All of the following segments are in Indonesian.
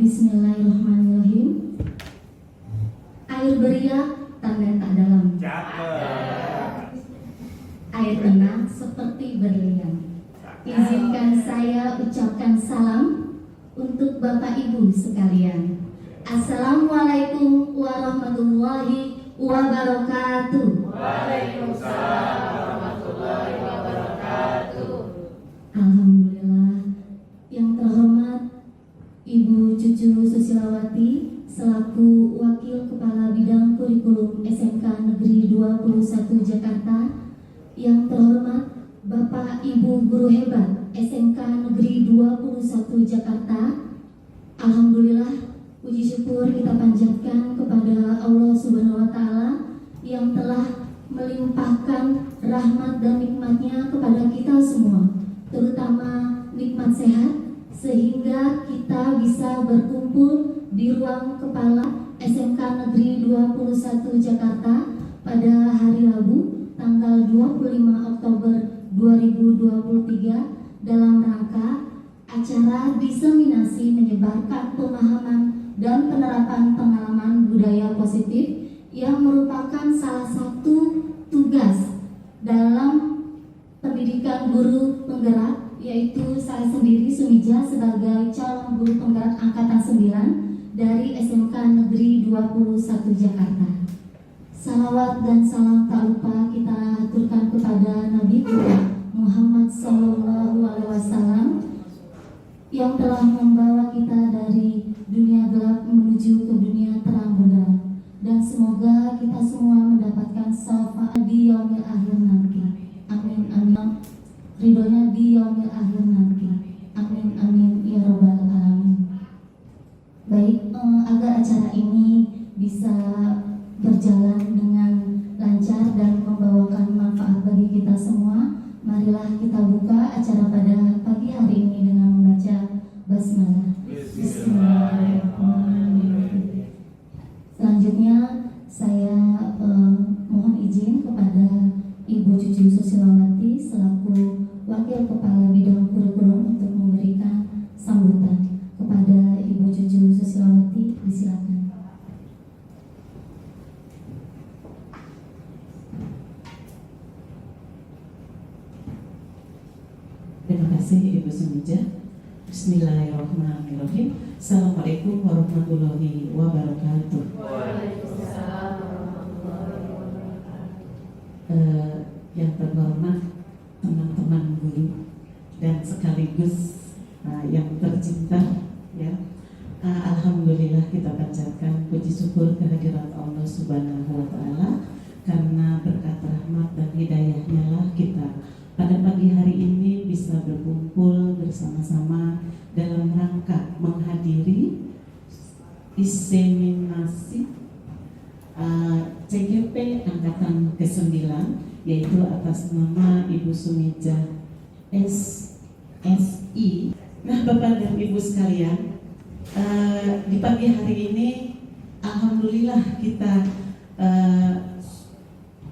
Bismillahirrahmanirrahim. Air beriak, tanda tak dalam. Air tenang seperti berlian. Izinkan saya ucapkan salam untuk Bapak Ibu sekalian. Assalamualaikum warahmatullahi wabarakatuh. Waalaikumsalam warahmatullahi wabarakatuh. Alhamdulillah. Yang terhormat Ibu Cucu Susilawati selaku Wakil Kepala Bidang Kurikulum SMK Negeri 21 Jakarta. Yang terhormat Bapak Ibu Guru Hebat SMK Negeri 21 Jakarta. Alhamdulillah, puji syukur kita panjatkan kepada Allah Subhanahu wa Ta'ala yang telah melimpahkan rahmat dan nikmatnya kepada kita semua, terutama nikmat sehat, sehingga kita bisa berkumpul di ruang kepala SMK Negeri 21 Jakarta pada hari Rabu tanggal 25 Oktober 2023 dalam rangka acara diseminasi menyebarkan pemahaman dan penerapan pengalaman budaya positif yang merupakan salah satu tugas dalam pendidikan guru penggerak, yaitu saya sendiri Sumija sebagai calon guru penggerak angkatan 9 dari SMK Negeri 21 Jakarta. Salawat dan salam tak lupa kita aturkan kepada Nabi kita Muhammad SAW yang telah membawa kita dari dunia gelap menuju ke dunia terang benderang, dan semoga kita semua mendapatkan syafaat di yaumil akhir nanti. Amin amin. Ridhonya di yaumil akhir nanti. Amin amin ya robbal alamin. Baik, agar acara ini bisa berjalan dengan lancar dan membawakan manfaat bagi kita semua, marilah kita buka acara pada pagi hari ini dengan membaca basmalah. Bismillahirrahmanirrahim. Selanjutnya saya mohon izin kepada Ibu Cucu Susilawati selaku Wakil Kepala Bidang Kurikulum untuk memberikan sambutan. Kepada Ibu Cucu Susilawati, disilakan. Terima kasih Ibu Sumija. Bismillahirrahmanirrahim. Assalamualaikum warahmatullahi wabarakatuh. Waalaikumsalam warahmatullahi wabarakatuh. Yang terhormat teman-teman guru dan sekaligus yang tercinta, ya. Alhamdulillah kita panjatkan puji syukur kehadirat Allah Subhanahu wa Ta'ala, karena berkat rahmat dan hidayahnya lah kita pada pagi hari ini bisa berkumpul bersama-sama dalam rangka menghadiri diseminasi CGP angkatan ke-9, yaitu atas nama Ibu Sumija SSI. Nah, Bapak dan Ibu sekalian, di pagi hari ini alhamdulillah kita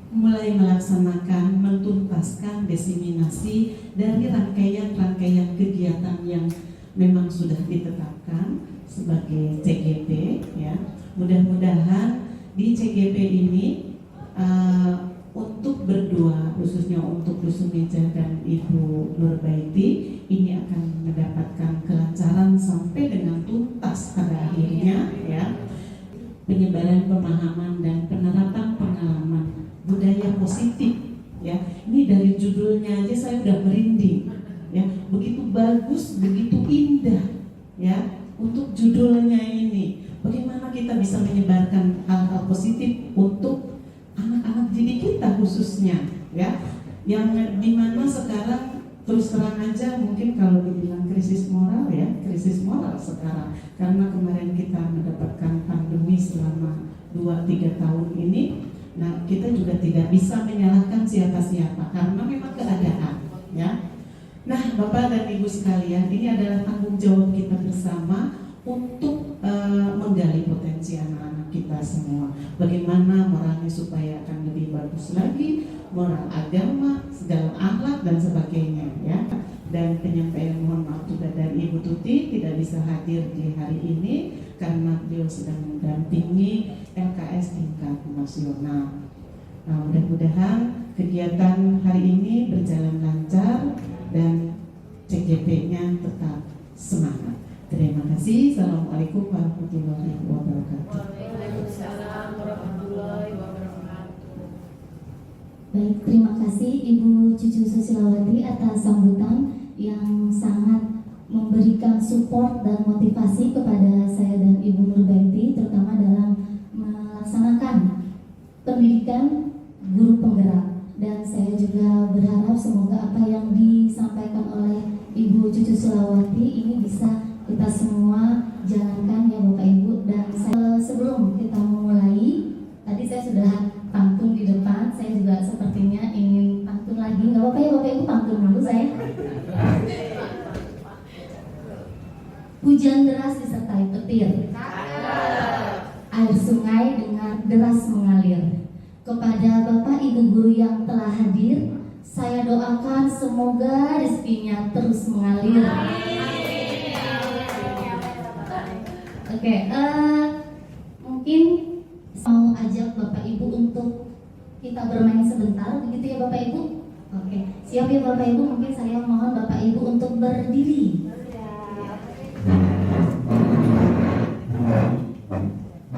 mulai melaksanakan, mentuntaskan diseminasi dari rangkaian-rangkaian kegiatan yang memang sudah ditetapkan sebagai CGP, ya. Mudah-mudahan di CGP ini untuk berdua, khususnya untuk Bu Sumija dan Ibu Nurbaiti, ini akan mendapatkan kelancaran sampai dengan tuntas pada akhirnya, ya. Penyebaran pemahaman dan penerapan pengalaman budaya positif, ya. Ini dari judulnya aja saya udah merinding, ya. Begitu bagus, begitu indah, ya. Untuk judulnya ini, bagaimana kita bisa menyebarkan hal-hal positif untuk anak-anak didik kita khususnya, ya. Yang dimana sekarang terus terang aja mungkin kalau dibilang krisis moral, ya, krisis moral sekarang, karena kemarin kita mendapatkan pandemi selama 2-3 tahun ini. Nah, kita juga tidak bisa menyalahkan siapa-siapa karena memang keadaan, ya. Nah, Bapak dan Ibu sekalian, ini adalah tanggung jawab kita bersama untuk menggali potensi anak-anak kita semua. Bagaimana moralnya supaya akan lebih bagus lagi, moral agama, segala akhlak dan sebagainya, ya. dan penyampaian mohon maaf juga dari Ibu Tuti tidak bisa hadir di hari ini karena beliau sedang mendampingi LKS tingkat nasional. Nah, mudah-mudahan kegiatan hari ini berjalan lancar dan CGP-nya tetap semangat. Terima kasih. Assalamualaikum warahmatullahi wabarakatuh. Waalaikumsalam warahmatullahi wabarakatuh. Baik, terima kasih Ibu Cucu Susilawati atas sambutan yang sangat memberikan support dan motivasi kepada saya dan Ibu Nurbaiti, terutama dalam melaksanakan pendidikan guru penggerak. Dan saya juga berharap semoga apa yang disampaikan oleh Ibu Cucu Sulawati ini bisa kita semua jalankan ya Bapak Ibu. Dan sebelum kita memulai, tadi saya sudah pantun di depan, saya juga sepertinya ingin pantun lagi. Nggak apa-apa ya Bapak Ibu, pantun dulu saya. Hujan deras disertai petir, air sungai dengan deras mengalir. Kepada Bapak Ibu guru yang telah hadir, saya doakan semoga rezekinya terus mengalir. Oke, mungkin mau ajak Bapak Ibu untuk kita bermain sebentar, begitu ya Bapak Ibu? Oke, siap ya Bapak Ibu? Mungkin saya mohon Bapak Ibu untuk berdiri.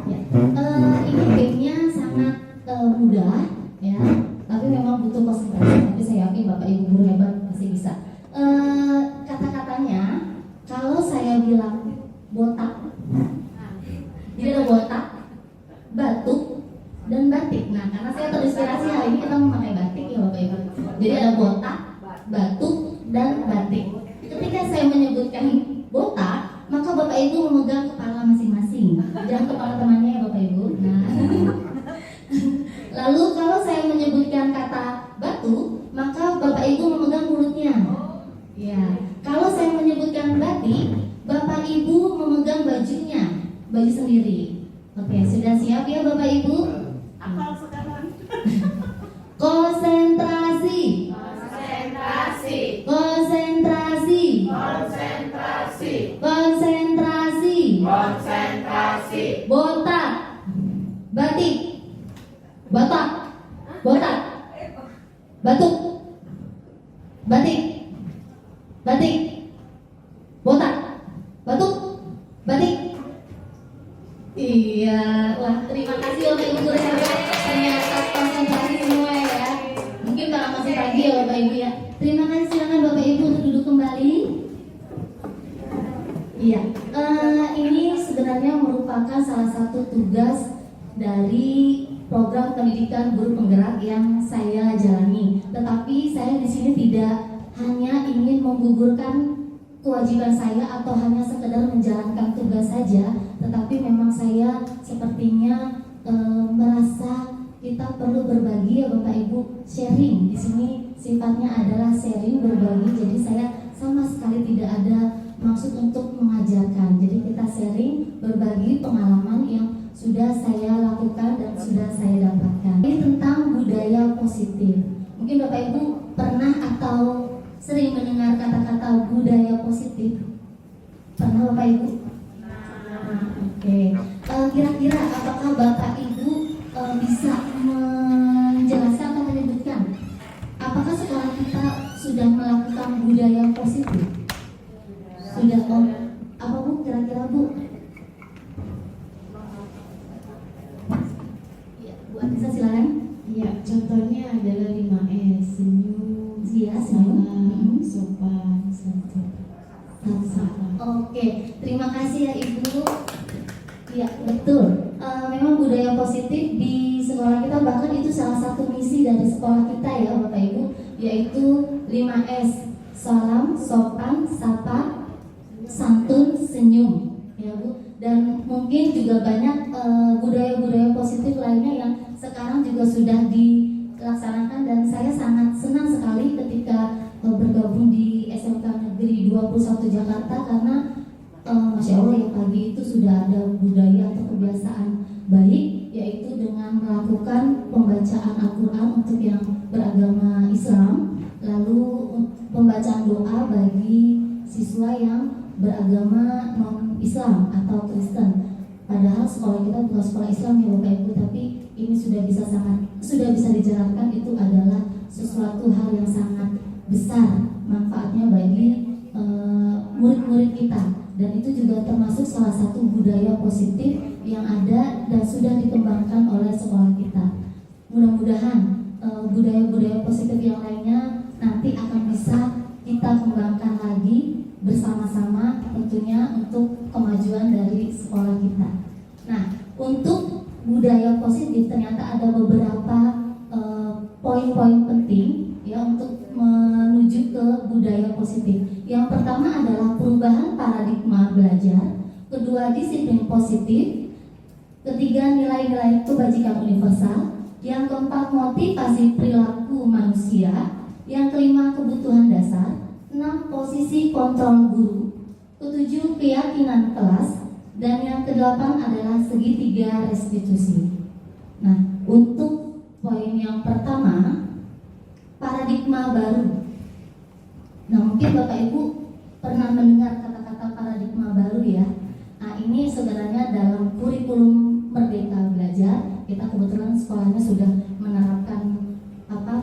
Ya, ini gamenya sangat mudah, ya, tapi memang butuh konsentrasi. Tapi saya yakin Bapak Ibu guru hebat pasti bisa. Kata-katanya, kalau saya bilang botak, jadi ada botak, batuk, dan batik. Nah, karena saya terinspirasi hari ini kita memakai batik ya Bapak Ibu. Jadi ada botak, batuk, dan batik. Ketika saya menyebutkan botak, maka Bapak Ibu memegang kepala masing-masing, jangan kepala temannya ya Bapak Ibu. Nah, lalu kalau saya menyebutkan kata batu, maka Bapak Ibu memegang mulutnya. Ya, kalau saya menyebutkan batik, Bapak Ibu memegang bajunya, baju sendiri. Oke, sudah siap ya Bapak Ibu? Apal sekarang. Konsentrasi. Konsentrasi. Konsentrasi. Konsentrasi. Konsentrasi. Konsentrasi. Botak. Batik. Botak. Botak. Batuk. Batik. Batik. Botak. Batuk. Batik. Iya, wah terima kasih Bapak Ibu guru hebat ternyata konsentrasi semua ya. Mungkin karena masih pagi ya Bapak Ibu ya. Terima kasih, silakan Bapak Ibu untuk duduk kembali. Iya, ini sebenarnya merupakan salah satu tugas dari program pendidikan guru penggerak yang saya jalani. Tetapi saya di sini tidak hanya ingin menggugurkan kewajiban saya atau hanya sekedar menjalankan tugas saja, tetapi memang saya sepertinya merasa kita perlu berbagi ya Bapak Ibu, sharing. Di sini sifatnya adalah sharing, berbagi. Jadi saya sama sekali tidak ada maksud untuk mengajarkan. Jadi kita sharing, berbagi pengalaman yang sudah saya lakukan dan sudah saya dapatkan. Ini tentang budaya positif. Mungkin Bapak Ibu pernah atau sering mendengar kata-kata budaya positif? Pernah Bapak Ibu? Oke. Kira-kira apakah Bapak Ibu bisa menjelaskan atau menyebutkan apakah sekolah kita sudah melakukan budaya positif? Sudah Om? Apa Bu? Kira-kira Bu? Ya, Bu Anissa silakan. Ya, contohnya adalah 5S, senyum, Iya, salam, sopan, santun. Oke, terima kasih ya Ibu. Ya, betul. Memang budaya positif di sekolah kita, bahkan itu salah satu misi dari sekolah kita ya Bapak Ibu, yaitu 5S. Salam, sopan, sapa, santun, senyum ya Bu. Dan mungkin juga banyak budaya-budaya positif lainnya yang sekarang juga sudah dilaksanakan, dan saya sangat senang sekali ketika bergabung di SMK Negeri 21 Jakarta karena Masya Allah ya, pagi itu sudah ada budaya atau kebiasaan baik, yaitu dengan melakukan pembacaan Al-Quran untuk yang beragama Islam, lalu pembacaan doa bagi siswa yang beragama non-Islam atau Kristen. Padahal sekolah kita bukan sekolah Islam ya Bapak Ibu, tapi ini sudah bisa dijalankan. Itu adalah sesuatu hal yang sangat besar manfaatnya bagi murid-murid kita, dan itu juga termasuk salah satu budaya positif yang ada dan sudah dikembangkan oleh sekolah kita. Mudah-mudahan budaya-budaya positif yang lainnya nanti akan bisa kita kembangkan lagi bersama-sama, tentunya untuk kemajuan dari sekolah kita. Nah, untuk budaya positif ternyata ada beberapa poin-poin penting ya untuk menuju ke budaya positif. Yang pertama adalah perubahan paradigma belajar, kedua disiplin positif, ketiga nilai-nilai kebajikan universal, yang keempat motivasi perilaku manusia, yang kelima kebutuhan dasar, 6 posisi kontrol guru, ketujuh keyakinan kelas, dan yang kedelapan adalah segitiga restitusi. Nah, untuk poin yang pertama, paradigma baru. Nah, mungkin Bapak Ibu pernah mendengar kata-kata paradigma baru ya. Nah, ini sebenarnya dalam kurikulum Merdeka Belajar, kita kebetulan sekolahnya sudah menerapkan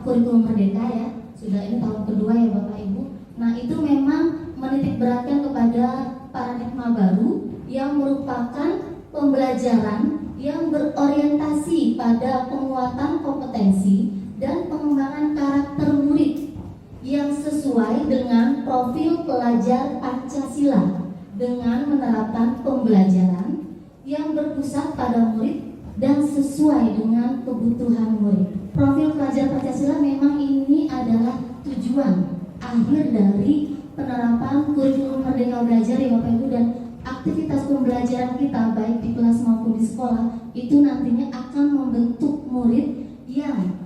kurikulum Merdeka ya. Sudah ini tahun kedua ya Bapak Ibu. Nah, itu memang menitik beratkan kepada paradigma baru yang merupakan pembelajaran yang berorientasi pada penguatan kompetensi dan pengembangan karakter murid yang sesuai dengan profil pelajar Pancasila, dengan menerapkan pembelajaran yang berpusat pada murid dan sesuai dengan kebutuhan murid. Profil pelajar Pancasila memang ini adalah tujuan akhir dari penerapan kurikulum Merdeka Belajar ya Bapak Ibu, dan aktivitas pembelajaran kita baik di kelas maupun di sekolah itu nantinya akan membentuk murid yang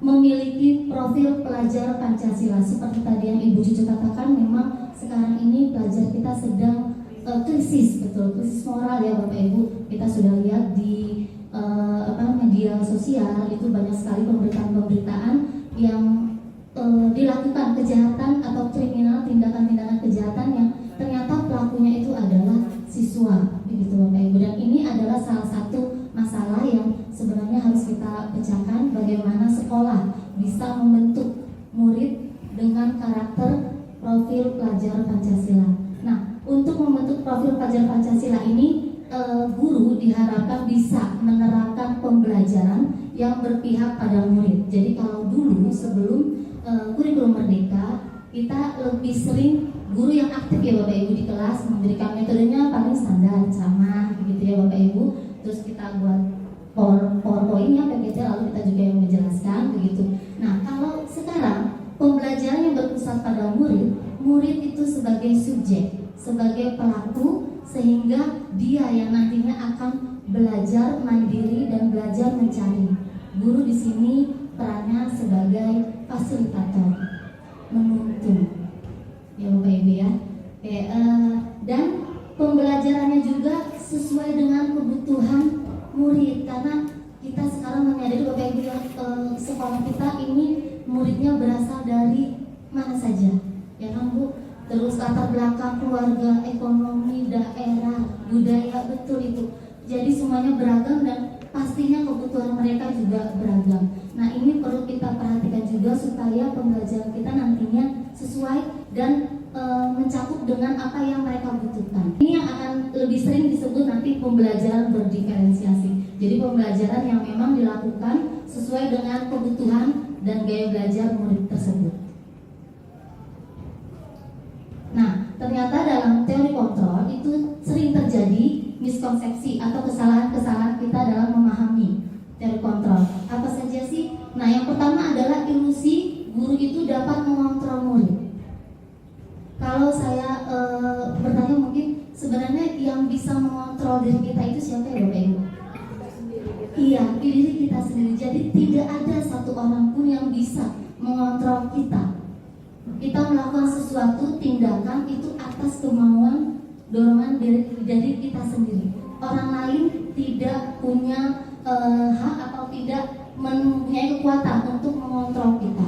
memiliki profil pelajar Pancasila. Seperti tadi yang Ibu Cucu katakan, memang sekarang ini pelajar kita sedang krisis moral ya Bapak Ibu. Kita sudah lihat di media sosial itu banyak sekali pemberitaan-pemberitaan yang dilakukan kejahatan atau kriminal, tindakan-tindakan kejahatan yang ternyata pelakunya itu adalah siswa, begitu Bapak Ibu. Dan ini adalah salah satu masalah yang sebenarnya harus kita pecahkan, bagaimana sekolah bisa membentuk murid dengan karakter profil pelajar Pancasila. Nah, untuk membentuk profil pelajar Pancasila ini, guru diharapkan bisa menerapkan pembelajaran yang berpihak pada murid. Jadi kalau dulu sebelum kurikulum Merdeka, kita lebih sering guru yang aktif ya Bapak Ibu di kelas, memberikan metodenya paling standar sama gitu ya Bapak Ibu. Terus kita buat PowerPoint-nya PPT, lalu kita juga yang menjelaskan begitu. Nah, kalau sekarang pembelajaran yang berpusat pada murid itu sebagai subjek, sebagai pelaku, sehingga dia yang nantinya akan belajar mandiri dan belajar mencari. Guru di sini perannya sebagai fasilitator, menuntun, ya Bapak Ibu ya. Dan pembelajarannya juga sesuai dengan kebutuhan murid, karena kita sekarang menyadari Bapak Ibu yang sekolah kita ini muridnya berasal dari mana saja, ya kan Bu? Terus latar belakang keluarga, ekonomi, daerah, budaya, betul itu. Jadi semuanya beragam dan pastinya kebutuhan mereka juga beragam. Nah, ini perlu kita perhatikan juga supaya pembelajaran kita nantinya sesuai dan mencakup dengan apa yang mereka butuhkan. Ini yang akan lebih sering disebut nanti pembelajaran berdiferensiasi. Jadi pembelajaran yang memang dilakukan sesuai dengan kebutuhan dan gaya belajar murid tersebut. Nah, ternyata dalam teori kontrol itu sering terjadi miskonsepsi atau kesalahan-kesalahan kita dalam memahami teori kontrol. Apa saja sih? Nah, yang pertama adalah ilusi guru itu dapat mengontrol murid. Kalau saya bertanya, mungkin sebenarnya yang bisa mengontrol diri kita itu siapa ya Bapak Ibu? Iya, diri kita sendiri. Jadi tidak ada satu orang pun yang bisa mengontrol kita. Kita melakukan sesuatu tindakan itu atas kemauan dorongan dari kita sendiri. Orang lain tidak punya hak atau tidak mempunyai kekuatan untuk mengontrol kita.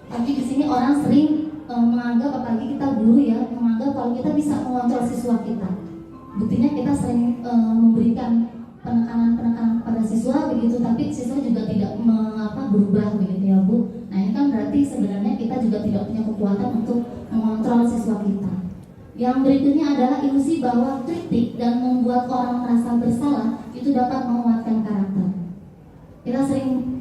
Tapi di sini orang sering menganggap, apalagi kita guru ya, menganggap kalau kita bisa mengontrol siswa kita. Buktinya kita sering memberikan penekanan pada siswa begitu, tapi siswa juga tidak berubah begitu ya Bu. Nah ini kan berarti sebenarnya kita juga tidak punya kekuatan untuk mengontrol siswa kita. Yang berikutnya adalah ilusi bahwa kritik dan membuat orang merasa bersalah itu dapat menguatkan karakter. Kita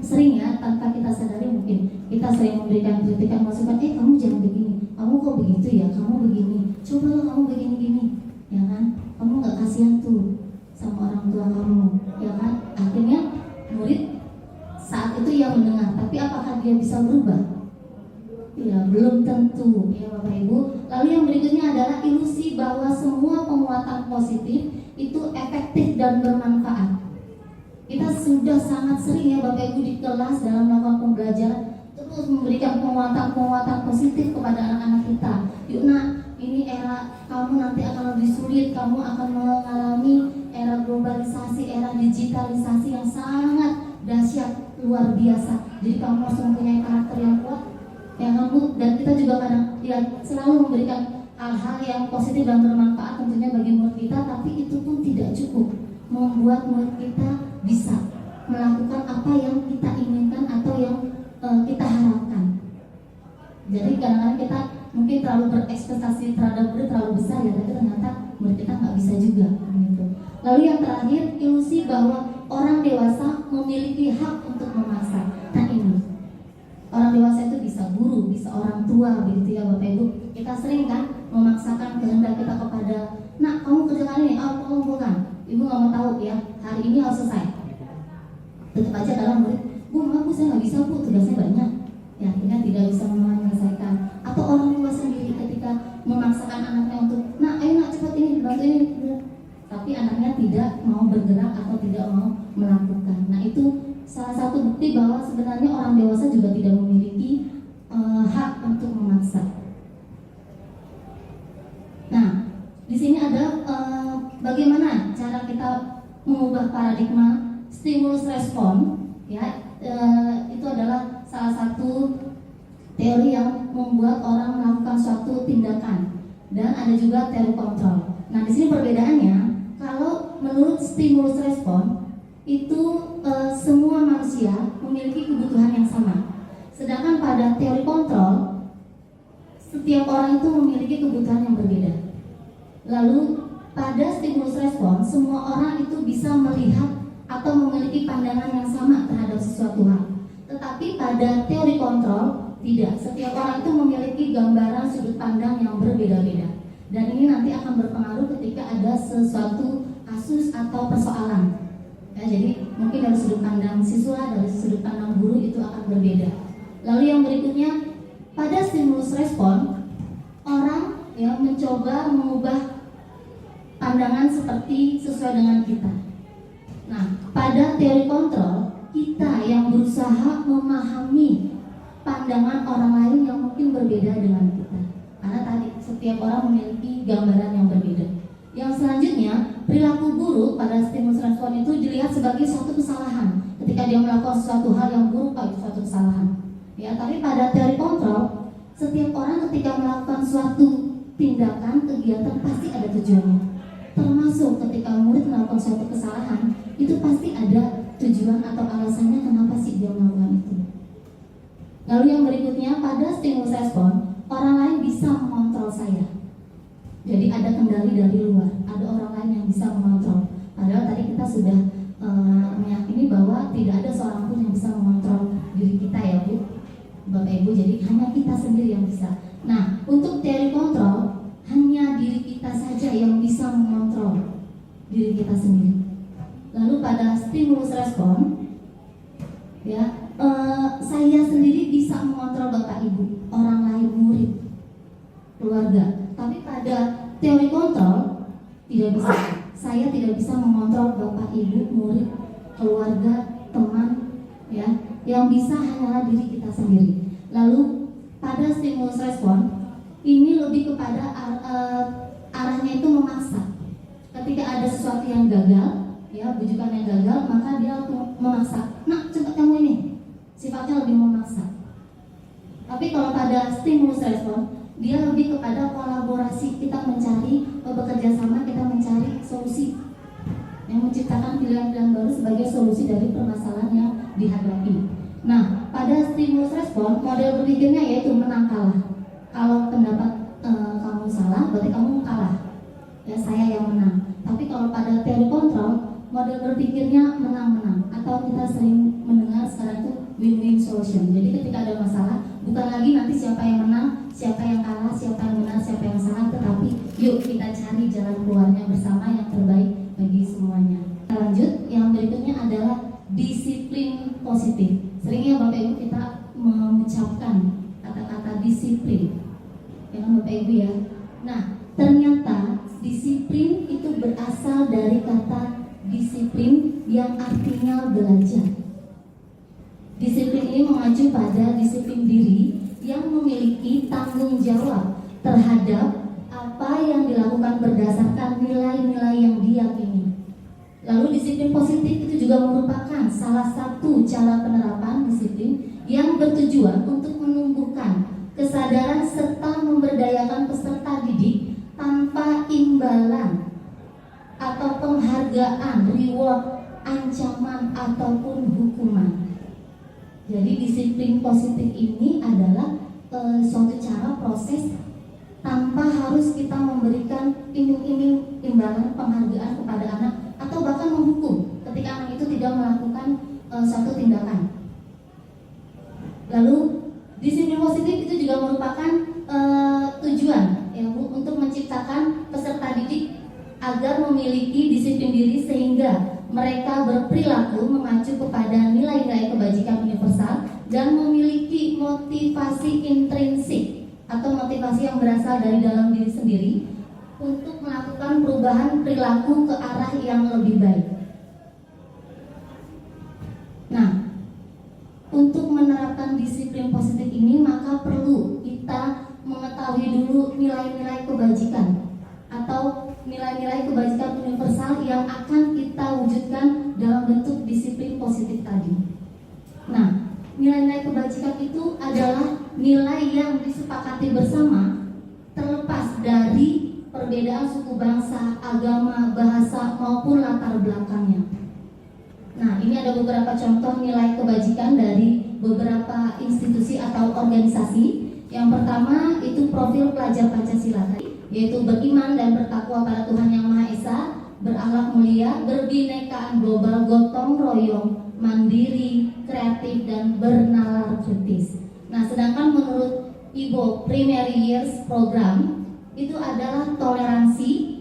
sering ya, tanpa kita sadari mungkin kita sering memberikan kritikan, masukan, kamu jangan begini, kamu kok begitu ya, kamu begini, cobalah kamu begini-gini, ya kan? Kamu nggak kasihan tuh sama orang tua kamu, ya kan? Akhirnya murid saat itu ia mendengar, tapi apakah dia bisa berubah? Ya belum tentu, ya Bapak Ibu. Lalu yang berikutnya adalah ilusi bahwa semua penguatan positif itu efektif dan bermanfaat. Kita sudah sangat sering ya Bapak Ibu di kelas dalam melakukan pembelajaran terus memberikan penguatan-penguatan positif kepada anak-anak kita. Yuk nak, ini era kamu nanti akan lebih sulit, kamu akan mengalami era globalisasi, era digitalisasi yang sangat dahsyat, luar biasa. Jadi kamu harus mempunyai karakter yang kuat, ya kan Bu? Dan kita juga kadang ya selalu memberikan hal-hal yang positif dan bermanfaat tentunya bagi murid kita, tapi itu pun tidak cukup membuat murid kita bisa melakukan apa yang kita inginkan atau yang kita harapkan. Jadi kadang-kadang kita mungkin terlalu berekspektasi terhadap murid terlalu besar ya, tapi ternyata murid kita nggak bisa juga gitu. Lalu yang terakhir, ilusi bahwa orang dewasa memiliki hak untuk memaksa. Nah ini, orang dewasa itu bisa guru, bisa orang tua begitu ya Bapak Ibu. Kita sering kan memaksakan kehendak kita kepada, nak kamu kerjakan ini, aku kumpulkan. Ibu nggak mau tahu ya, hari ini harus selesai. Tetap aja dalam murid, Bu saya nggak bisa Bu, tugasnya banyak. Ya akhirnya tidak bisa menyelesaikan. Atau orang tua sendiri ketika memaksakan anaknya untuk, nak ayo nak cepat ini, bantu ini, tapi anaknya tidak mau bergerak atau tidak mau melakukan. Nah itu salah satu bukti bahwa sebenarnya orang dewasa juga tidak memiliki hak untuk memaksa. Nah di sini ada bagaimana cara kita mengubah paradigma stimulus respon, ya itu adalah salah satu teori yang membuat orang melakukan suatu tindakan, dan ada juga teori kontrol. Nah di sini perbedaannya, kalau menurut stimulus respon itu semua manusia memiliki kebutuhan yang sama, sedangkan pada teori kontrol setiap orang itu memiliki kebutuhan yang berbeda. Lalu pada stimulus respon, semua orang itu bisa melihat atau memiliki pandangan yang sama terhadap sesuatu hal. Tetapi pada teori kontrol tidak, setiap orang itu memiliki gambaran sudut pandang yang berbeda-beda. Dan ini nanti akan berpengaruh ketika ada sesuatu kasus atau persoalan. Ya, jadi mungkin dari sudut pandang siswa, dari sudut pandang guru itu akan berbeda. Lalu yang berikutnya, pada stimulus respon, orang yang mencoba mengubah pandangan seperti sesuai dengan kita. Nah, pada teori kontrol, kita yang berusaha memahami pandangan orang lain yang mungkin berbeda dengan kita. Karena tadi setiap orang memiliki gambaran yang berbeda. Yang selanjutnya, perilaku buruk pada stimulus respon itu dilihat sebagai suatu kesalahan. Ketika dia melakukan sesuatu hal yang buruk, itu suatu kesalahan. Ya, tapi pada teori kontrol, setiap orang ketika melakukan suatu tindakan, kegiatan pasti ada tujuannya. Termasuk ketika murid melakukan suatu kesalahan, itu pasti ada tujuan atau alasannya kenapa sih dia melakukan itu. Lalu yang berikutnya, pada stimulus respon, orang lain bisa mengontrol saya. Jadi ada kendali dari luar, ada orang lain yang bisa mengontrol. Padahal tadi kita sudah meyakini bahwa tidak ada seorang pun yang bisa mengontrol diri kita ya Bu, Bapak Ibu. Jadi hanya kita sendiri yang bisa. Nah, untuk teori kontrol, hanya diri kita saja yang bisa mengontrol diri kita sendiri. Lalu pada stimulus respon, ya saya sendiri bisa mengontrol Bapak Ibu, orang lain, murid, keluarga. Tapi pada teori kontrol tidak bisa. Saya tidak bisa mengontrol Bapak Ibu, murid, keluarga, teman, ya. Yang bisa hanyalah diri kita sendiri. Lalu pada stimulus respon ini lebih kepada arahnya itu memaksa. Ketika ada sesuatu yang gagal, ya bujukan yang gagal, maka dia memaksa. Nah, cepat kamu ini. Sifatnya lebih memaksa. Tapi kalau pada stimulus respon, dia lebih kepada kolaborasi, kita mencari, bekerja sama, kita mencari solusi yang menciptakan pilihan-pilihan baru sebagai solusi dari permasalahan yang dihadapi. Nah, pada stimulus respon, model berpikirnya yaitu menang kalah. Kalau pendapat kamu salah, berarti kamu kalah. Ya, saya yang menang. Tapi kalau pada teori kontrol, model berpikirnya menang-menang, atau kita sering mendengar sekarang itu win-win solution. Jadi ketika ada masalah, bukan lagi nanti siapa yang menang, siapa yang kalah, siapa yang benar, siapa yang salah, tetapi yuk kita cari jalan keluarnya bersama yang terbaik bagi semuanya. Kita lanjut, yang berikutnya adalah disiplin positif. Seringnya Bapak Ibu kita mengucapkan kata-kata disiplin, ya kan Bapak Ibu ya. Nah, ternyata disiplin itu berasal dari kata disiplin yang artinya belajar. Disiplin ini mengacu pada disiplin diri yang memiliki tanggung jawab terhadap apa yang dilakukan berdasarkan nilai-nilai yang diyakini. Lalu disiplin positif itu juga merupakan salah satu cara penerapan disiplin yang bertujuan untuk menumbuhkan kesadaran serta memberdayakan peserta didik tanpa imbalan atau penghargaan, reward, ancaman ataupun hukuman. Jadi disiplin positif ini adalah suatu cara proses tanpa harus kita memberikan iming-iming imbalan penghargaan kepada anak atau bahkan menghukum ketika anak itu tidak melakukan suatu tindakan. Lalu disiplin positif itu juga merupakan tujuan ya Bu, untuk menciptakan peserta didik agar memiliki disiplin diri sehingga mereka berperilaku mengacu kepada nilai-nilai kebajikan universal dan memiliki motivasi intrinsik atau motivasi yang berasal dari dalam diri sendiri untuk melakukan perubahan perilaku ke arah yang lebih baik. Nah, untuk menerapkan disiplin positif ini maka perlu kita mengetahui dulu nilai-nilai kebajikan atau nilai-nilai kebajikan universal yang akan kita wujudkan dalam bentuk disiplin positif tadi. Nah, nilai-nilai kebajikan itu adalah nilai yang disepakati bersama terlepas dari perbedaan suku bangsa, agama, bahasa maupun latar belakangnya. Nah, ini ada beberapa contoh nilai kebajikan dari beberapa institusi atau organisasi. Yang pertama itu profil pelajar Pancasila, yaitu beriman dan bertakwa pada Tuhan Yang Maha Esa, berakhlak mulia, berbinekaan global, gotong royong, mandiri, kreatif, dan bernalar kritis. Nah, sedangkan menurut IBO Primary Years Program itu adalah toleransi,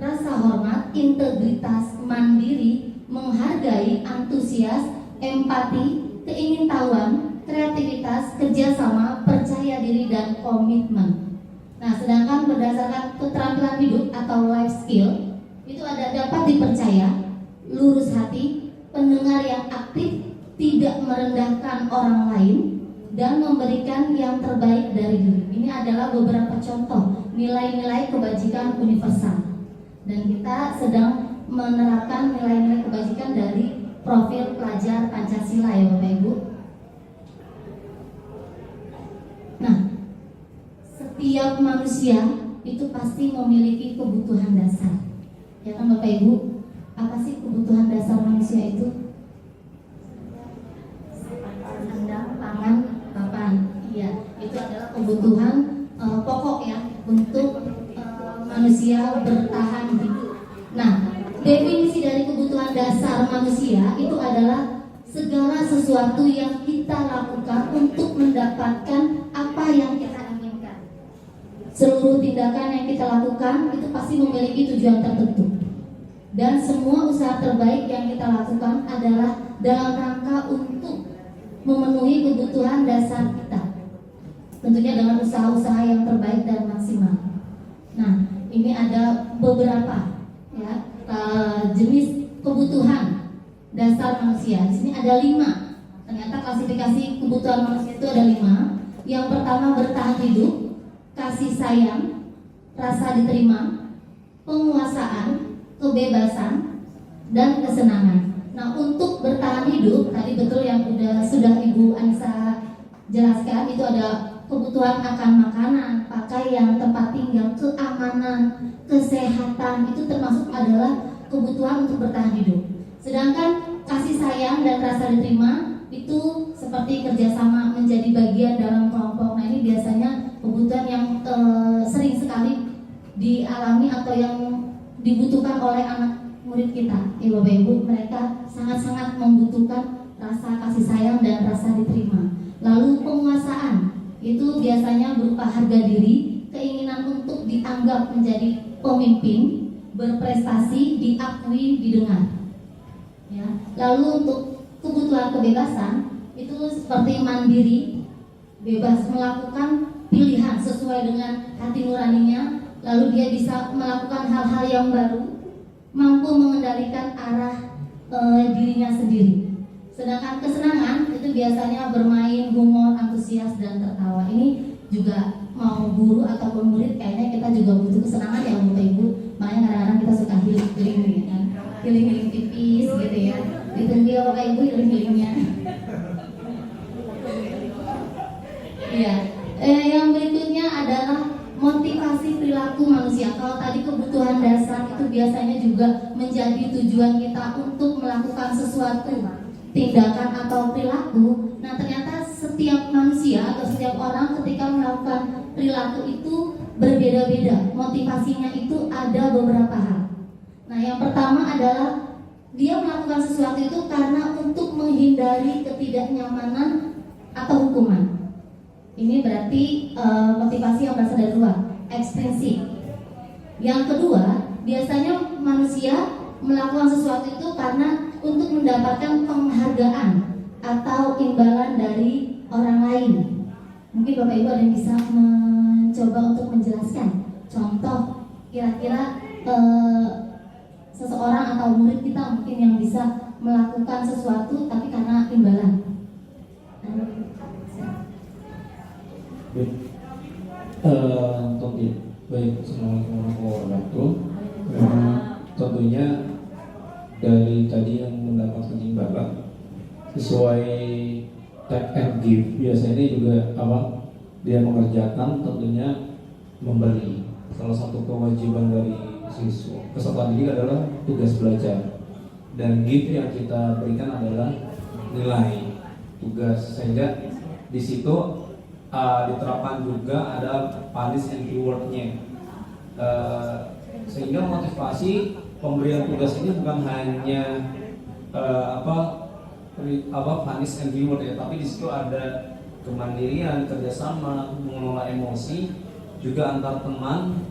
rasa hormat, integritas, mandiri, menghargai, antusias, empati, keingintahuan, kreativitas, kerjasama, percaya diri, dan komitmen. Nah, sedangkan berdasarkan keterampilan hidup atau life skill itu ada dapat dipercaya, lurus hati, pendengar yang aktif, tidak merendahkan orang lain, dan memberikan yang terbaik dari diri. Ini adalah beberapa contoh nilai-nilai kebajikan universal. Dan kita sedang menerapkan nilai-nilai kebajikan dari profil pelajar Pancasila ya Bapak Ibu. Nah, setiap manusia itu pasti memiliki kebutuhan dasar. Ya kan Bapak Ibu? Apa sih kebutuhan dasar manusia itu? Sandang, pangan, papan. Iya, itu adalah kebutuhan pokok ya untuk manusia bertahan hidup. Nah, definisi dari kebutuhan dasar manusia itu adalah segala sesuatu yang kita lakukan untuk mendapatkan apa yang kita inginkan. Seluruh tindakan yang kita lakukan itu pasti memiliki tujuan tertentu. Dan semua usaha terbaik yang kita lakukan adalah dalam rangka untuk memenuhi kebutuhan dasar kita. Tentunya dengan usaha-usaha yang terbaik dan maksimal. Nah, ini ada beberapa ya jenis kebutuhan dasar manusia. Di sini ada 5. Ternyata klasifikasi kebutuhan manusia itu ada 5. Yang pertama bertahan hidup, kasih sayang, rasa diterima, penguasaan, kebebasan, dan kesenangan. Nah, untuk bertahan hidup tadi betul yang sudah Ibu Anissa jelaskan, itu ada kebutuhan akan makanan, pakaian, tempat tinggal, keamanan, kesehatan itu termasuk adalah kebutuhan untuk bertahan hidup. Sedangkan kasih sayang dan rasa diterima itu seperti kerjasama menjadi bagian dalam kelompok. Nah ini biasanya kebutuhan yang sering sekali dialami atau yang dibutuhkan oleh anak murid kita. Ya Bapak Ibu, mereka sangat-sangat membutuhkan rasa kasih sayang dan rasa diterima. Lalu penguasaan itu biasanya berupa harga diri, keinginan untuk dianggap menjadi pemimpin, berprestasi, diakui, didengar. Ya. Lalu untuk kebutuhan kebebasan itu seperti mandiri, bebas melakukan pilihan sesuai dengan hati nuraninya, lalu dia bisa melakukan hal-hal yang baru, mampu mengendalikan arah dirinya sendiri. Sedangkan kesenangan itu biasanya bermain, humor, antusias, dan tertawa. Ini juga mau guru ataupun murid kayaknya kita juga butuh kesenangan ya Bapak Ibu. Makanya kadang-kadang kita suka healing ya kan, healing tipis gitu ya. Ditunggu ya Bapak Ibu healingnya. Iya. Yang berikutnya adalah motivasi perilaku manusia. Kalau tadi kebutuhan dasar itu biasanya juga menjadi tujuan kita untuk melakukan sesuatu tindakan atau perilaku. Nah ternyata setiap manusia atau setiap orang ketika melakukan perilaku itu berbeda-beda. Motivasinya itu ada beberapa hal. Nah yang pertama adalah dia melakukan sesuatu itu karena untuk menghindari ketidaknyamanan atau hukuman. Ini berarti motivasi yang berasal dari luar, ekstrinsik. Yang kedua, biasanya manusia melakukan sesuatu itu karena untuk mendapatkan penghargaan atau imbalan dari orang lain. Mungkin Bapak Ibu ada yang bisa mencoba untuk menjelaskan contoh kira-kira seseorang atau murid kita mungkin yang bisa melakukan sesuatu tapi karena imbalan. Baik, assalamualaikum warahmatullahi wabarakatuh. Tentunya dari tadi yang mendapatkan imbalan sesuai take and give, biasanya juga dia mengerjakan tentunya memberi. Salah satu kewajiban dari siswa peserta didik adalah tugas belajar, dan gift yang kita berikan adalah nilai tugas, sehingga di situ diterapkan juga ada punish and reward-nya, sehingga motivasi pemberian tugas ini bukan hanya punish and reward ya, tapi di situ ada kemandirian, kerjasama, mengelola emosi, juga antar teman,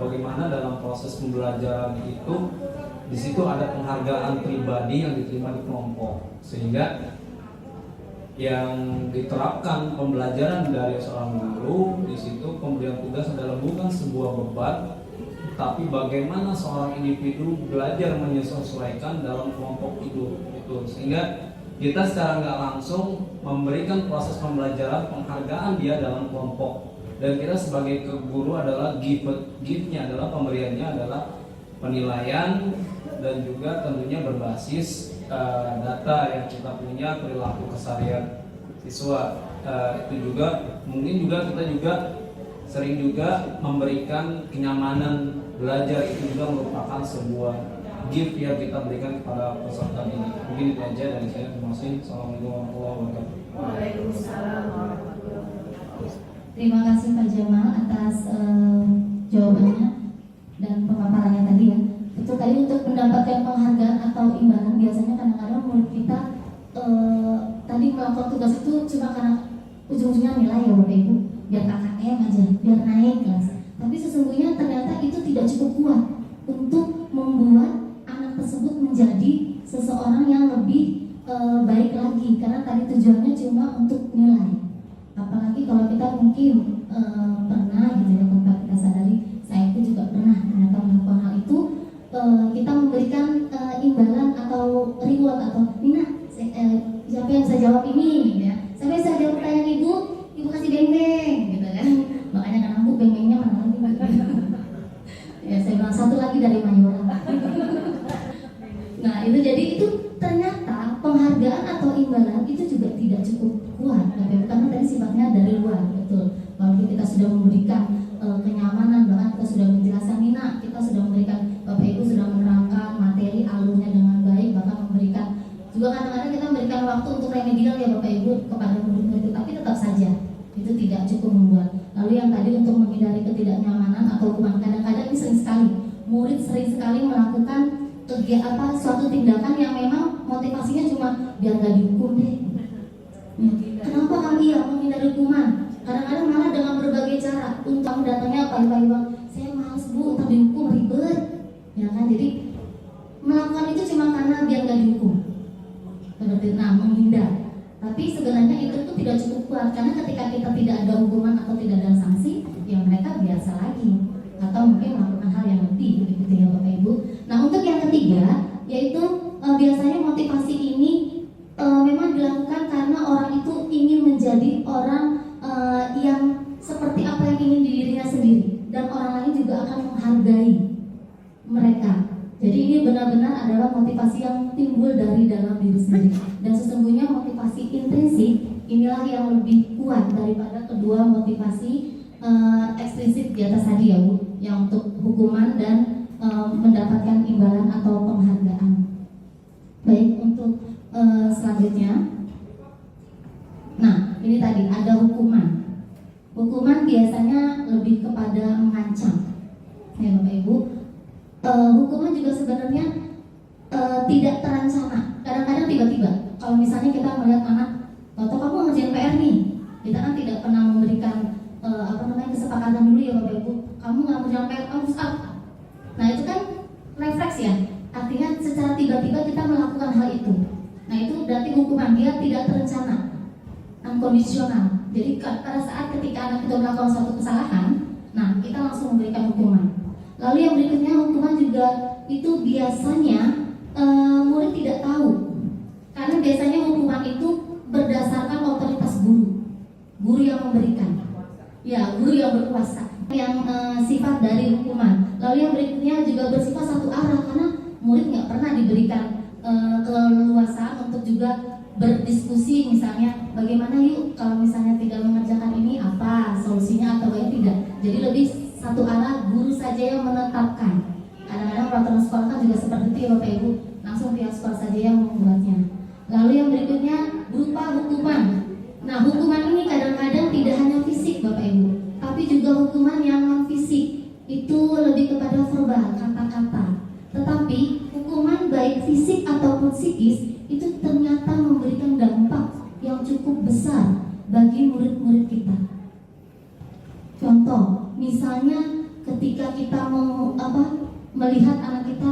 bagaimana dalam proses pembelajaran itu di situ ada penghargaan pribadi yang diterima di kelompok, sehingga yang diterapkan pembelajaran dari seorang guru di situ pemberian tugas adalah bukan sebuah beban, tapi bagaimana seorang individu belajar menyesuaikan dalam kelompok itu, sehingga kita secara nggak langsung memberikan proses pembelajaran penghargaan dia dalam kelompok, dan kita sebagai guru adalah gift-nya adalah pemberiannya adalah penilaian, dan juga tentunya berbasis data yang kita punya, perilaku keseharian siswa. Itu juga mungkin juga kita juga sering juga memberikan kenyamanan belajar, itu juga merupakan sebuah gift yang kita berikan kepada peserta ini. Mungkin itu aja dari saya. Terima kasih. Assalamualaikum warahmatullahi wabarakatuh. Waalaikumsalam warahmatullahi wabarakatuh. Terima kasih Pak Jamal atas jawabannya dan pemaparannya tadi ya. Itu tadi untuk mendapatkan penghargaan atau imbalan, biasanya kadang-kadang murid kita tadi melakukan tugas itu cuma karena ujung-ujungnya nilai ya Bapak Ibu, biar KKM aja, biar naik kelas. Tapi sesungguhnya ternyata itu tidak cukup kuat untuk membuat anak tersebut menjadi seseorang yang lebih baik lagi, karena tadi tujuannya cuma untuk nilai. Apalagi kalau kita mungkin pernah gitu ya, tempat kita sadari, saya itu juga pernah ternyata melakukan hal itu. Kita memberikan imbalan atau reward atau Nina, siapa yang bisa jawab ini ya, siapa yang bisa jawab pertanyaan ibu kasih beng-beng gitu kan. Makanya kan aku beng-bengnya mana lagi ya, saya bilang satu lagi dari Mayora. Nah itu jadi itu penghargaan atau imbalan itu juga tidak cukup kuat, karena tadi sifatnya dari luar, betul. sudah memberikan kenyamanan, bahkan kita sudah menjelaskan Nina, kita sudah memberikan, Bapak Ibu sudah menerangkan materi alurnya dengan baik, bahkan memberikan juga kadang-kadang kita memberikan waktu untuk remedial ya Bapak Ibu kepada murid-murid, tapi tetap saja itu tidak cukup membuat. Lalu yang tadi untuk menghindari ketidaknyamanan atau hukuman, kadang-kadang ini sering sekali murid sering sekali melakukan suatu tindakan yang memang motivasinya cuma biar gak dihukum deh. Kenapa kali ya menghindari hukuman? Kadang-kadang malah dengan berbagai cara. Untuk datangnya pagi-pagi, saya malas Bu, ntar dihukum ribet, ya kan? Jadi melakukan itu cuma karena biar gak dihukum. Nah, menghindar. Tapi sebenarnya itu tuh tidak cukup kuat, karena ketika kita tidak ada hukuman atau tidak ada sanksi, ya mereka biasa lagi atau mungkin melakukan hal yang lebih begitu ya Bapak Ibu. Nah, untuk yang ketiga yaitu biasanya motivasi ini memang dilakukan karena orang itu ingin menjadi orang yang seperti apa yang ingin di dirinya sendiri, dan orang lain juga akan menghargai mereka. Jadi ini benar-benar adalah motivasi yang timbul dari dalam diri sendiri, dan sesungguhnya motivasi intrinsik inilah yang lebih kuat daripada kedua motivasi eksplisit di atas tadi ya Bu, yang untuk hukuman dan mendapatkan imbalan atau penghargaan. Baik, untuk selanjutnya, nah ini tadi ada hukuman. Hukuman biasanya lebih kepada mengancam ya Bapak Ibu. Hukuman juga sebenarnya tidak terancana. Kadang-kadang tiba-tiba, kalau misalnya kita melihat anak, atau kamu ngerjain PR nih, kita kan tidak pernah memberikan kesepakatan dulu ya Bapak Ibu. Kamu nggak ngerjain PR, kamu harus up. Nah itu kan refleks ya, artinya secara tiba-tiba kita melakukan hal itu. Nah itu berarti hukuman, dia tidak terencana, unconditional. Jadi pada saat ketika anak itu melakukan suatu kesalahan, nah kita langsung memberikan hukuman. Lalu yang berikutnya, hukuman juga itu biasanya murid tidak tahu, karena biasanya hukuman itu berdasarkan otoritas guru yang memberikan, ya guru yang berkuasa, yang sifat dari hukuman. Lalu yang berikutnya juga bersifat satu arah, karena murid nggak pernah diberikan keleluasaan untuk juga berdiskusi, misalnya bagaimana yuk kalau misalnya tidak mengerjakan ini apa solusinya atau tidak. Jadi lebih satu arah, guru saja yang menetapkan. Kadang-kadang peraturan sekolah kan juga seperti itu ya Bapak Ibu, langsung pihak sekolah saja yang membuatnya. Lalu yang berikutnya berupa hukuman. Nah hukuman ini kadang-kadang tidak hanya fisik Bapak Ibu, tapi juga hukuman yang non fisik. Itu lebih kepada verbal, kata-kata. Tetapi hukuman baik fisik ataupun psikis itu ternyata memberikan dampak yang cukup besar bagi murid-murid kita. Contoh, misalnya ketika kita melihat anak kita,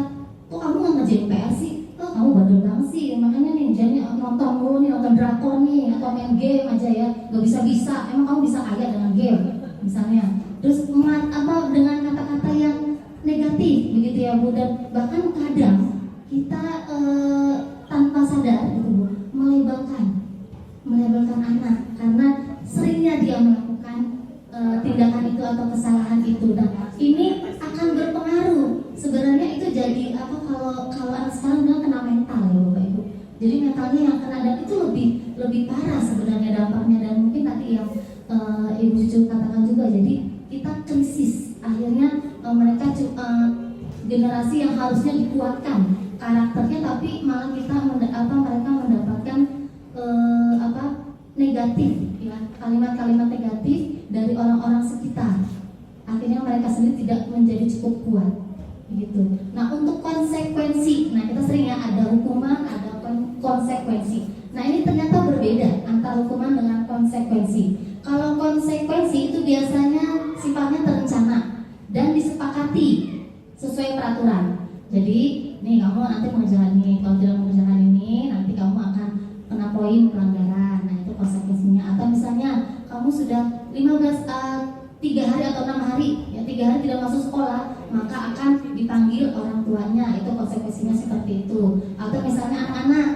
kok kamu nggak ngerjain PR sih? Oh kamu bandel banget sih, makanya nih jadi nonton mulu nih, nonton drakor nih, atau main game aja ya, nggak bisa-bisa. Emang kamu bisa kaya dengan game, misalnya. Terus dengan kata-kata yang negatif, begitu ya Bu, dan bahkan kadang kita tanpa sadar gitu Bu, melabelkan anak karena seringnya dia melakukan tindakan itu atau kesalahan itu. Nah ini akan berpengaruh. Sebenarnya itu jadi kalau anak sekarang bilang kena mental ya Bapak Ibu. Jadi mentalnya yang kena, dan itu lebih parah sebenarnya dampaknya. Dan mungkin tadi yang Ibu Cucu katakan juga, jadi kita krisis. Akhirnya mereka generasi yang harusnya dikuatkan karakternya, tapi malah mereka mendapatkan negatif ya, kalimat-kalimat negatif dari orang-orang sekitar. Akhirnya mereka sendiri tidak menjadi cukup kuat gitu. Nah untuk konsekuensi, nah kita sering ya ada hukuman, ada konsekuensi. Nah ini ternyata berbeda antara hukuman dengan konsekuensi. Kalau konsekuensi itu biasanya sifatnya terencana dan disepakati sesuai peraturan. Jadi nih kamu nanti mengerjakan ini, kalau tidak mengerjakan ini nanti kamu akan kena poin pelanggaran. Nah itu konsekuensinya. Atau misalnya kamu sudah 3 hari atau 6 hari ya, 3 hari tidak masuk sekolah, maka akan dipanggil orang tuanya. Itu konsekuensinya seperti itu. Atau misalnya anak-anak,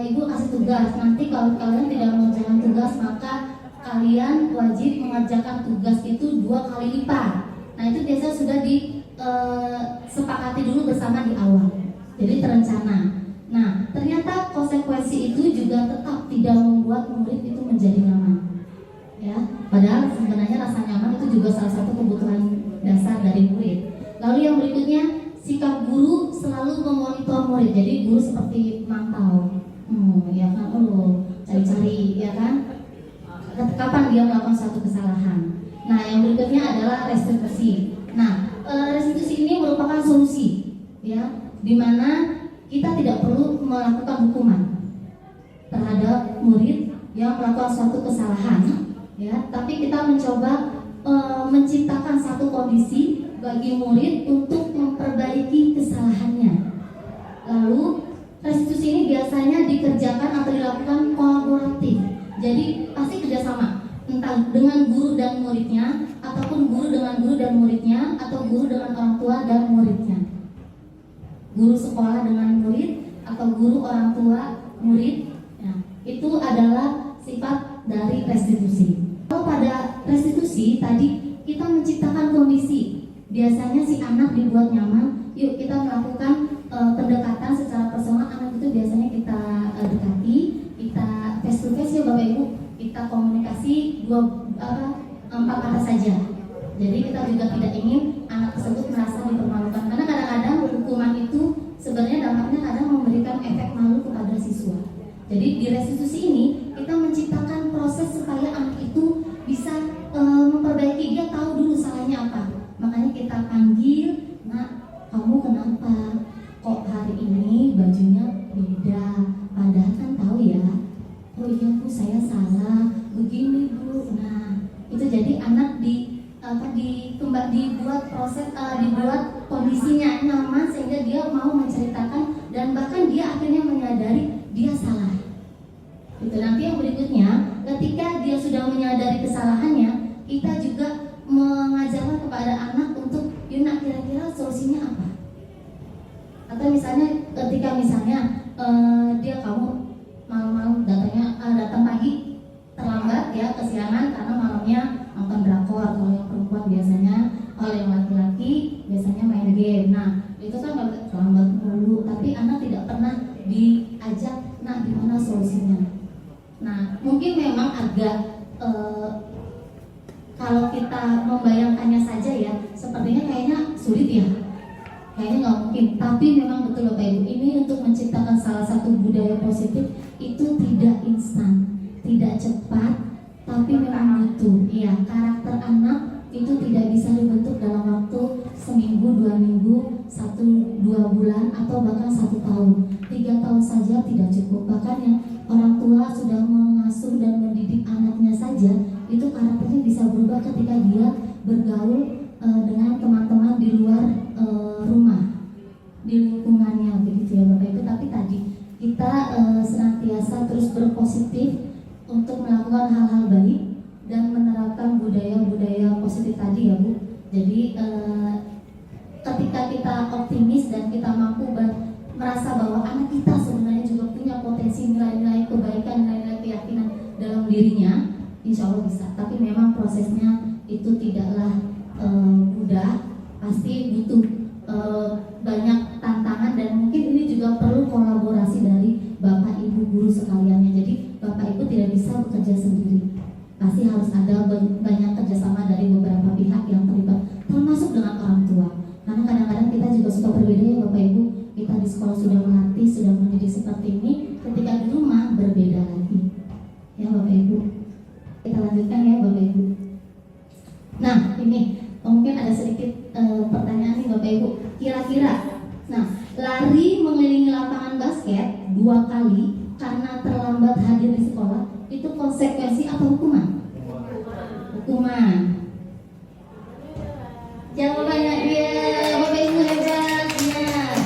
ibu kasih tugas, nanti kalau kalian tidak mengerjakan tugas maka kalian wajib mengerjakan tugas itu 2 kali lipat. Nah itu biasanya sudah disepakati dulu bersama di awal, jadi terencana. Nah ternyata konsekuensi itu juga tetap tidak membuat murid itu menjadi nyaman ya. Padahal sebenarnya rasa nyaman itu juga salah satu kebutuhan dasar dari murid. Lalu yang berikutnya, sikap guru selalu memonitor murid. Jadi guru seperti mantau, ya kan, cari-cari, ya kan, kapan dia melakukan suatu kesalahan. Nah, yang berikutnya adalah restitusi. Nah, restitusi ini merupakan solusi, ya, dimana kita tidak perlu melakukan hukuman terhadap murid yang melakukan suatu kesalahan, ya, tapi kita mencoba menciptakan satu kondisi bagi murid untuk memperbaiki kesalahannya. Lalu restitusi ini biasanya dikerjakan atau dilakukan kolaboratif. Jadi pasti kerjasama, entah dengan guru dan muridnya, ataupun guru dengan guru dan muridnya, atau guru dengan orang tua dan muridnya. Guru sekolah dengan murid atau guru orang tua murid, ya, itu adalah sifat dari restitusi. Kalau pada restitusi tadi kita menciptakan kondisi, biasanya si anak dibuat nyaman. Yuk kita melakukan pendekatan secara personal. Anak itu biasanya kita dekati, kita face to face, ya Bapak Ibu, kita komunikasi 4 kata saja. Jadi kita juga tidak ingin anak tersebut merasa dipermalukan, karena kadang-kadang hukuman itu sebenarnya dampaknya kadang memberikan efek malu kepada siswa. Jadi di restitusi ini kita menciptakan proses supaya anak itu bisa memperbaiki, dia tahu dulu salahnya apa. Makanya kita panggil, "Nak, kamu kenapa? Kok hari ini bajunya beda? Padahal kan tahu ya." "Oh iya Bu, saya salah. Begini Bu." Nah, itu jadi anak dibuat proses, dibuat kondisinya nyaman sehingga dia mau menceritakan dan bahkan dia akhirnya menyadari dia salah. Itu nanti yang berikutnya, ketika dia sudah menyadari kesalahannya, kita juga mengajarkan kepada anak untuk, "Yuk nak, kira-kira solusinya apa?" Atau misalnya ketika dia kamu malam-malam datang pagi terlambat, ya, kesiangan karena malamnya nonton drakor. Kalau yang perempuan biasanya, kalau yang laki-laki biasanya main game. Nah, itu kan terlambat dulu, tapi anak tidak pernah diajak, "Nah, gimana solusinya?" Nah, mungkin memang agak kalau kita membayangkannya saja, ya, sepertinya kayaknya sulit, ya, kayaknya nggak mungkin. Tapi memang betul Bapak Ibu, ini untuk menciptakan salah satu budaya positif itu tidak instan, tidak cepat, tapi memang butuh. Ya, karakter anak itu tidak bisa dibentuk dalam waktu seminggu, 2 minggu, 1-2 bulan, atau bahkan 1 tahun. 3 tahun saja tidak cukup. Bahkan yang orang tua sudah mengasuh dan mendidik anaknya saja, itu karakternya bisa berubah ketika dia bergaul dengan teman-teman di luar rumah, di lingkungannya, begitu ya Bapak Ibu. Tapi tadi kita senantiasa terus berpositif untuk melakukan hal-hal baik dan menerapkan budaya-budaya positif tadi, ya Bu. Jadi ketika kita optimis dan kita mampu merasa bahwa anak kita sebenarnya juga punya potensi nilai-nilai kebaikan, nilai-nilai keyakinan dalam dirinya, insya Allah bisa. Tapi memang prosesnya itu tidaklah mudah, pasti butuh banyak tantangan, dan mungkin ini juga perlu kolaborasi dari Bapak Ibu guru sekaliannya. Jadi Bapak Ibu tidak bisa bekerja sendiri, pasti harus ada banyak kerjasama dari beberapa pihak yang terlibat, termasuk dengan orang tua. Karena kadang-kadang kita juga suka berbeda, ya Bapak Ibu. Kita di sekolah sudah melatih, sudah mendidik seperti ini, ketika di rumah berbeda lagi, ya Bapak Ibu. Kita lanjutkan, ya Bapak Ibu. Nah, ini mungkin ada sedikit pertanyaan nih Bapak Ibu. Kira-kira, nah, lari mengelilingi lapangan basket 2 kali karena terlambat hadir di sekolah, itu konsekuensi atau hukuman? Hukuman. Jawabannya dia, Bapak Ibu hebat. Ya.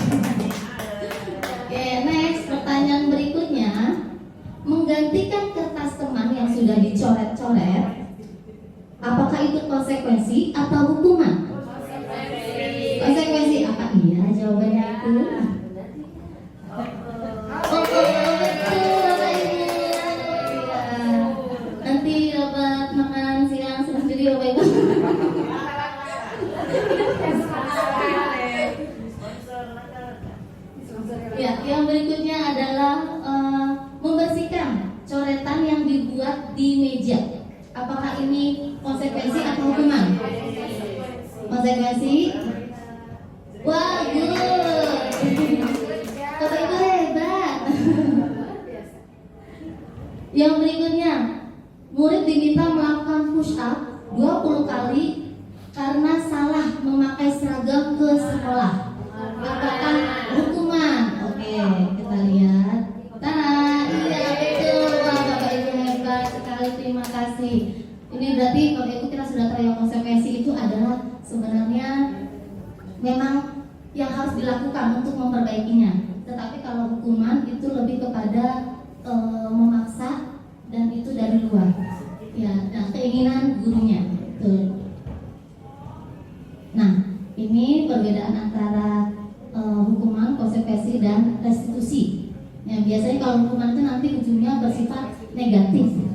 Oke, next, pertanyaan berikutnya. Menggantikan kertas teman yang sudah dicoret-coret, apakah itu konsekuensi atau hukuman? Konsekuensi. Apa iya jawabannya itu? Oh, betul Bapak Ibu. Nanti dapat makan siang sendiri Bapak Ibu. Ya, yang berikutnya adalah membersihkan coretan yang dibuat di meja. Apakah apakah ini konsekuensi atau hukuman? Konsekuensi. Wah, good. Bapak Ibu hebat. Yang berikutnya, murid diminta melakukan push up 20 kali karena salah memakai seragam ke sekolah. Apakah hukuman? Oke, kita lihat. Tada, iya betul. Wah, Bapak Ibu hebat sekali. Terima kasih. Ini berarti kalau Ibu kita sudah tahu yang konsekuensi itu adalah sebenarnya memang yang harus dilakukan untuk memperbaikinya. Tetapi kalau hukuman itu lebih kepada memaksa dan itu dari luar. Ya, nah keinginan gurunya. Betul. Nah, ini perbedaan antara hukuman, konsekuensi dan restitusi. Ya, biasanya kalau hukuman itu nanti ujungnya bersifat negatif.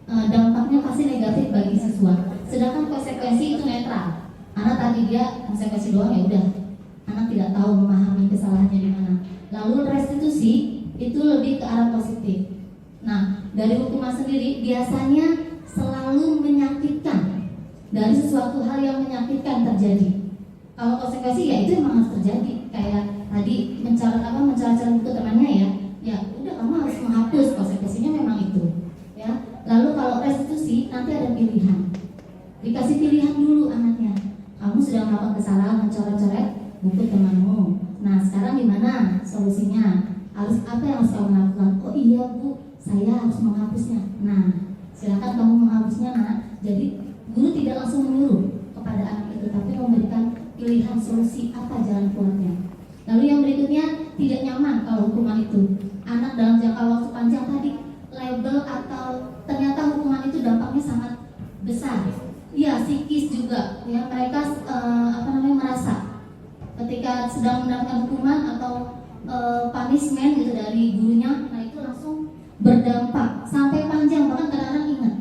Dampaknya pasti negatif bagi siswa. Sedangkan konsekuensi itu netral. Anak tadi dia konsekuensi doang, ya udah. Anak tidak tahu memahami kesalahannya di mana. Lalu restitusi itu lebih ke arah positif. Nah, dari hukuman sendiri biasanya selalu menyakitkan. Dari sesuatu hal yang menyakitkan terjadi. Kalau konsekuensi ya itu memang harus terjadi. Kayak tadi mencari buku temannya ya. Ya udah, kamu harus menghapus, konsekuensinya memang itu. Ya. Lalu kalau restitusi nanti ada pilihan. Dikasih pilihan dulu anaknya. Kamu sudah melakukan kesalahan mencoret-coret buku temanmu. Nah, sekarang gimana solusinya? Harus apa yang harus kamu lakukan? Oh iya Bu, saya harus menghapusnya. Nah, silakan kamu menghapusnya, Nak. Jadi guru tidak langsung menyuruh kepada anak itu, tapi memberikan pilihan solusi apa jalan keluarnya. Lalu yang berikutnya, tidak nyaman kalau hukuman itu. Anak dalam jangka waktu panjang tadi label atau ternyata hukuman itu dampaknya sangat besar. Iya, psikis juga. Ya, mereka merasa ketika sedang mendapatkan hukuman atau punishment gitu dari gurunya, nah itu langsung berdampak sampai panjang, bahkan kadang-kadang ingat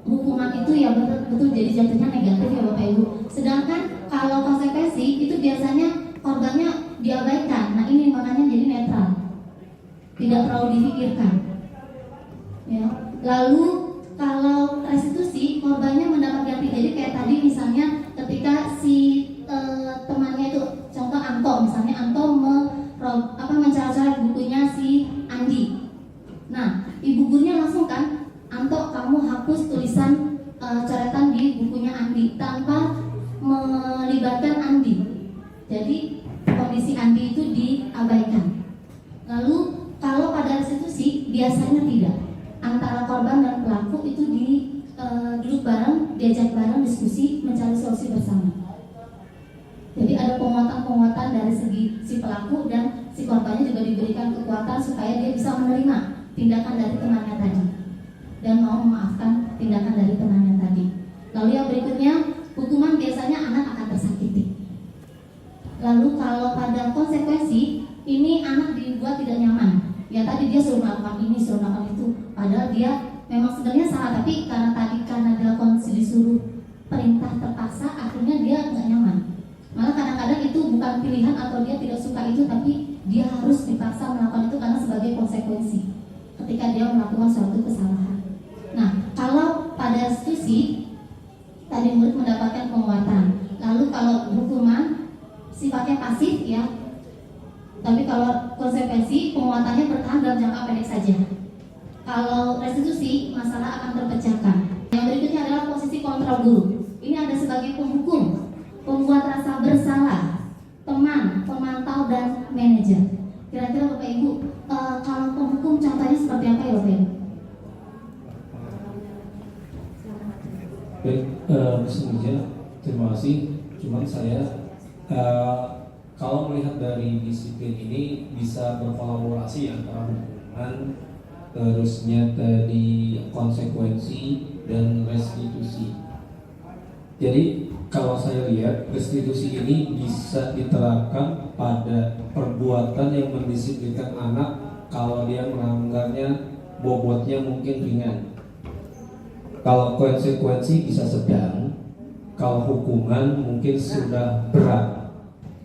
hukuman itu ya betul jadi jatuhnya negatif ya Bapak Ibu. Sedangkan kalau konsekuensi itu biasanya korbannya diabaikan. Nah ini makanya jadi netral, tidak terlalu difikirkan. Ya. Lalu kalau restitusi korbannya mendapat ganti. Jadi kayak tadi misalnya ketika si temannya itu contoh Anto, misalnya Anto mencari bukunya si Andi. Nah, ibu gurunya langsung kan, Anto kamu hapus tulisan coretan di bukunya Andi tanpa melibatkan Andi. Jadi kondisi Andi itu diabaikan. Lalu kalau pada restitusi biasanya tidak. Antara korban dan pelaku itu duduk bareng, diajak bareng diskusi, mencari solusi bersama. Jadi ada penguatan-penguatan dari segi si pelaku dan si korbannya juga diberikan kekuatan supaya dia bisa menerima tindakan dari temannya tadi dan mau memaafkan tindakan dari temannya tadi. Lalu yang berikutnya, hukuman biasanya anak akan tersakiti. Lalu kalau pada konsekuensi, ini anak dibuat tidak nyaman. Ya tadi dia suruh melakukan ini, suruh melakukan itu, padahal dia memang sebenarnya salah, tapi karena dilakukan disuruh perintah terpaksa, akhirnya dia nggak nyaman. Malah kadang-kadang itu bukan pilihan atau dia tidak suka itu, tapi dia harus dipaksa melakukan itu karena sebagai konsekuensi ketika dia melakukan suatu kesalahan. Nah, kalau pada restitusi tadi murid mendapatkan penguatan. Lalu kalau hukuman sifatnya pasif ya. Tapi kalau konsekuensi penguatannya bertahan dalam jangka pendek saja. Kalau restitusi masalah akan terpecahkan. Yang berikutnya adalah posisi kontrol guru. Ini ada sebagai penghukum, pembuat rasa bersalah, teman, pemantau dan manajer. Kira-kira Bapak Ibu, kalau penghukum contohnya seperti apa ya Bapak Ibu? Baik, bismillah, terima kasih. Cuman saya kalau melihat dari disiplin ini bisa berkolaborasi antara hukuman, terusnya tadi konsekuensi dan restitusi. Jadi kalau saya lihat restitusi ini bisa diterapkan pada perbuatan yang mendisiplinkan anak kalau dia melanggarnya bobotnya mungkin ringan. Kalau konsekuensi bisa sedang, kalau hukuman mungkin sudah berat.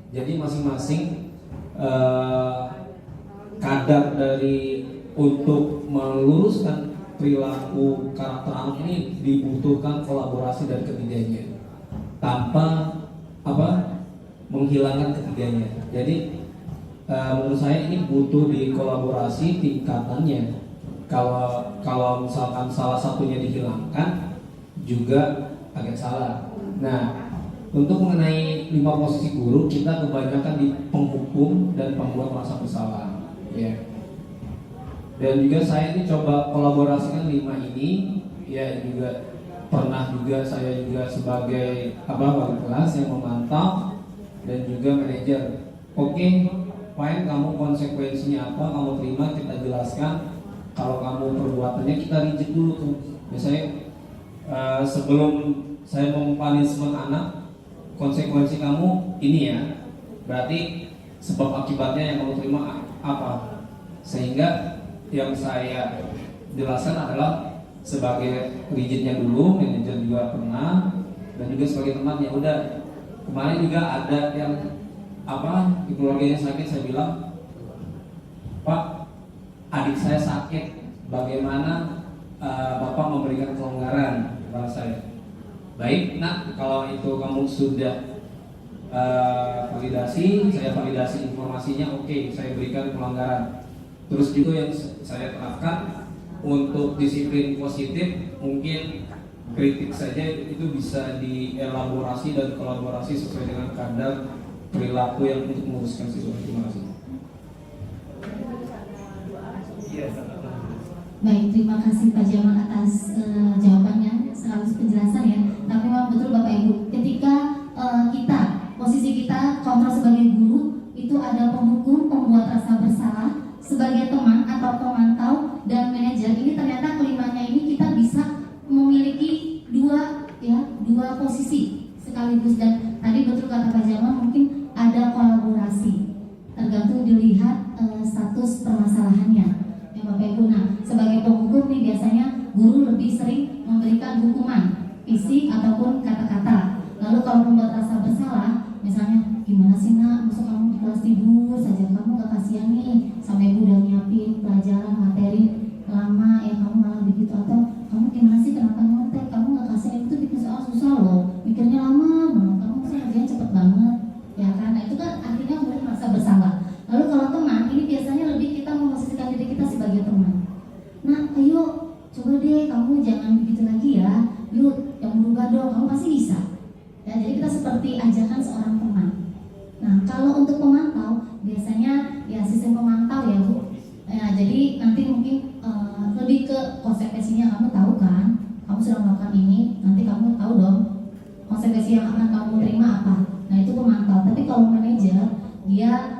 Jadi masing-masing kadar dari untuk meluruskan perilaku karakter anak ini dibutuhkan kolaborasi dari ketiganya tanpa menghilangkan ketiganya. Jadi menurut saya ini butuh dikolaborasi tingkatannya. Kalau misalkan salah satunya dihilangkan juga agak salah. Nah, untuk mengenai 5 posisi guru, kita kebanyakan di penghukum dan pembuat merasa bersalah, ya. Dan juga saya ini coba kolaborasikan 5 ini, ya juga pernah juga saya juga sebagai wali kelas yang memantau dan juga manajer. Oke, fine, kamu konsekuensinya apa, kamu terima, kita jelaskan. Kalau kamu perbuatannya kita reject dulu tuh. Biasanya sebelum saya mau punishment anak, konsekuensi kamu ini ya, berarti sebab akibatnya yang kamu terima apa. Sehingga yang saya jelaskan adalah sebagai rigidnya dulu, manajer juga pernah, dan juga sebagai teman. Ya udah, kemarin juga ada yang di keluarganya sakit, saya bilang, Pak, adik saya sakit, bagaimana Bapak memberikan kelonggaran kepada saya? Baik, nak, kalau itu kamu sudah validasi, saya validasi informasinya, oke, saya berikan kelonggaran. Terus juga yang saya terapkan untuk disiplin positif, mungkin kritik saja itu bisa dielaborasi dan kolaborasi sesuai dengan kadar perilaku yang untuk menguruskan situasi. Terima kasih. Baik, terima kasih Pak Jamal atas jawabannya sekaligus penjelasan ya. Tapi memang betul Bapak Ibu, ketika posisi kita kontrol sebagai guru, itu ada penghukum, pembuat rasa bersalah, sebagai teman atau pemantau dan manajer. Ini ternyata kelimanya ini kita bisa memiliki dua posisi sekaligus. Dan tadi betul kata Pak Jamal, mungkin ada kolaborasi tergantung dilihat status permasalahannya ya Bapak Ibu. Nah, sebagai penghukum nih biasanya guru lebih sering memberikan hukuman fisik ataupun kata-kata. Lalu kalau membuat rasa bersalah, misalnya gimana sih nak, masuk kamu di kelas tidur saja, kamu gak kasihan nih sampai ibu udah nyiapin pelajaran materi lama ya, kamu malah begitu. Atau kamu gimana sih, kenapa nyontek, kamu gak kasihan, itu bikin soal susah loh, mikirnya lama banget, kamu pasti ngerjain cepet banget ya kan. Nah itu kan akhirnya murid merasa bersalah. Lalu kalau teman, ini biasanya lebih kita memposisikan diri kita sebagai teman. Nah ayo coba deh kamu jangan begitu lagi ya, yuk yang berubah dong, kamu pasti bisa ya. Jadi kita seperti ajakan seorang teman. Nah kalau untuk pemantau, biasanya ya sistem pemantau ya Bu ya, jadi nanti mungkin lebih ke konsekuensinya. Kamu tahu kan, kamu sudah melakukan ini, nanti kamu tahu dong konsekuensi yang akan kamu terima apa. Nah itu pemantau. Tapi kalau manajer, dia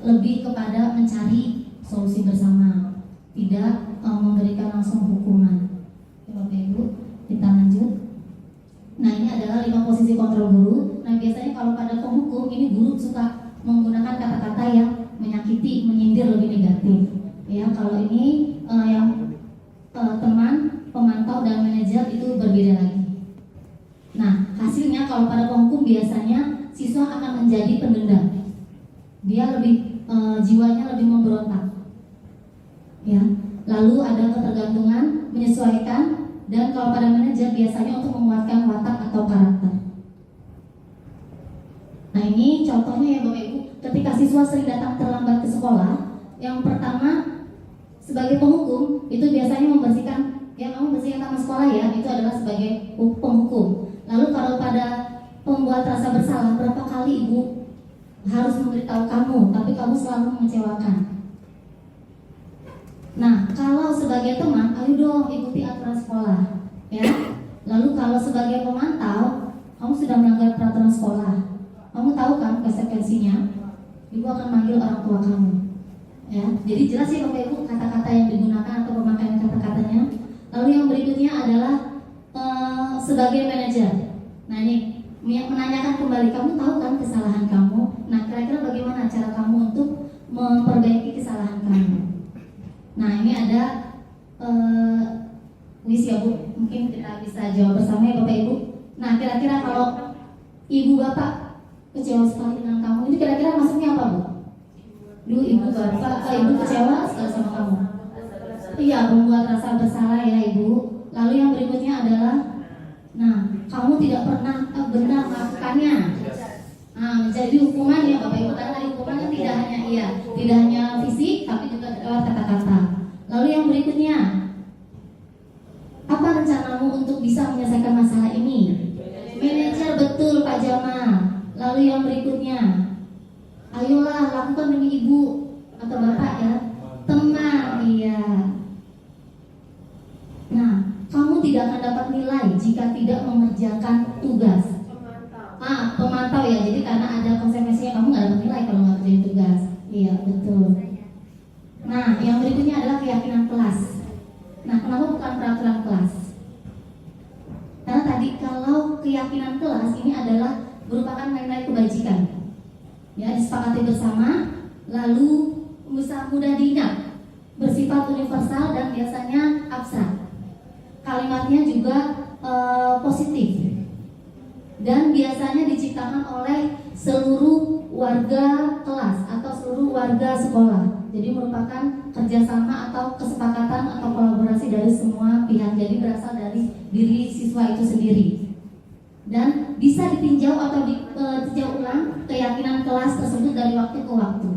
lebih kepada mencari solusi bersama, tidak memberikan langsung hukuman. Oke, Bapak Ibu, kita lanjut. Nah ini adalah 5 posisi kontrol guru. Nah biasanya kalau pada penghukum ini guru suka menggunakan kata-kata yang menyakiti, menyindir, lebih negatif. Ya kalau ini yang teman, pemantau dan manajer itu berbeda lagi. Nah hasilnya kalau pada penghukum biasanya siswa akan menjadi pendendam. Dia lebih jiwanya lebih memberontak. Ya. Lalu ada ketergantungan, menyesuaikan, dan kalau pada manajer biasanya untuk menguatkan watak atau karakter. Nah ini contohnya ya Bapak Ibu, ketika siswa sering datang terlambat ke sekolah, yang pertama sebagai penghukum itu biasanya membersihkan, ya kamu bersihkan taman sekolah ya, itu adalah sebagai penghukum. Lalu kalau pada pembuat rasa bersalah, berapa kali ibu harus memberitahu kamu, tapi kamu selalu mengecewakan. Nah, kalau sebagai teman, ayo dong ikuti aturan sekolah, ya. Lalu kalau sebagai pemantau, kamu sudah melanggar peraturan sekolah, kamu tahu kan konsekuensinya? Ibu akan manggil orang tua kamu, ya. Jadi jelas ya Bapak Ibu kata-kata yang digunakan atau pemakaian kata-katanya. Lalu yang berikutnya adalah sebagai manajer. Nah ini menanyakan kembali, kamu tahu kan kesalahan kamu? Nah kira-kira bagaimana cara kamu untuk memperbaiki kesalahan kamu? Nah ini ada kuis ya Bu, mungkin kita bisa jawab bersama ya Bapak Ibu. Nah kira-kira kalau ibu bapak kecewa sekali dengan kamu, ini kira-kira maksudnya apa Bu? Dulu ibu bapak, ibu kecewa sekali sama kamu. Iya, membuat rasa bersalah ya Ibu. Lalu yang berikutnya adalah, nah, kamu tidak pernah benar melakukannya. Nah, menjadi hukuman ya Bapak Ibu, karena hukuman kan tidak hanya fisik tapi juga lewat kata-kata. Lalu yang berikutnya, apa rencanamu untuk bisa menyelesaikan masalah ini? Manajer, betul Pak Jamal. Lalu yang berikutnya, ayolah lakukan demi Ibu atau Bapak ya. Teman, iya. Nah, kamu tidak akan dapat nilai jika tidak mengerjakan tugas. Pemantau ya. Jadi karena ada konsekuensinya, kamu nggak dapat nilai kalau nggak kerjain tugas. Iya, betul. Nah, yang berikutnya adalah keyakinan kelas. Nah, kenapa bukan peraturan kelas? Karena tadi kalau keyakinan kelas ini adalah merupakan nilai kebajikan. Ya, disepakati bersama, lalu bisa mudah diingat, bersifat universal dan biasanya abstrak. Kalimatnya juga positif dan biasanya diciptakan oleh seluruh warga kelas atau seluruh warga sekolah. Jadi merupakan kerjasama atau kesepakatan atau kolaborasi dari semua pihak. Jadi berasal dari diri siswa itu sendiri dan bisa ditinjau atau ditinjau ulang keyakinan kelas tersebut dari waktu ke waktu.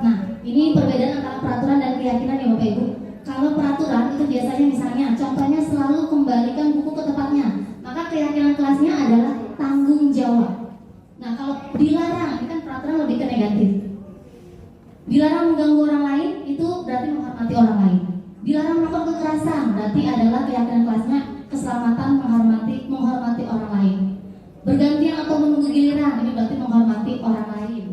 Nah, ini perbedaan antara peraturan dan keyakinan ya Bapak Ibu. Kalau peraturan itu biasanya misalnya, contohnya selalu kembalikan buku ke tempatnya. Maka keyakinan kelasnya adalah tanggung jawab. Nah, kalau dilarang, ini kan peraturan lebih ke negatif. Dilarang mengganggu orang lain, itu berarti menghormati orang lain. Dilarang melakukan kekerasan, berarti adalah keyakinan kelasnya keselamatan, menghormati orang lain. Bergantian atau menunggu giliran, ini berarti menghormati orang lain.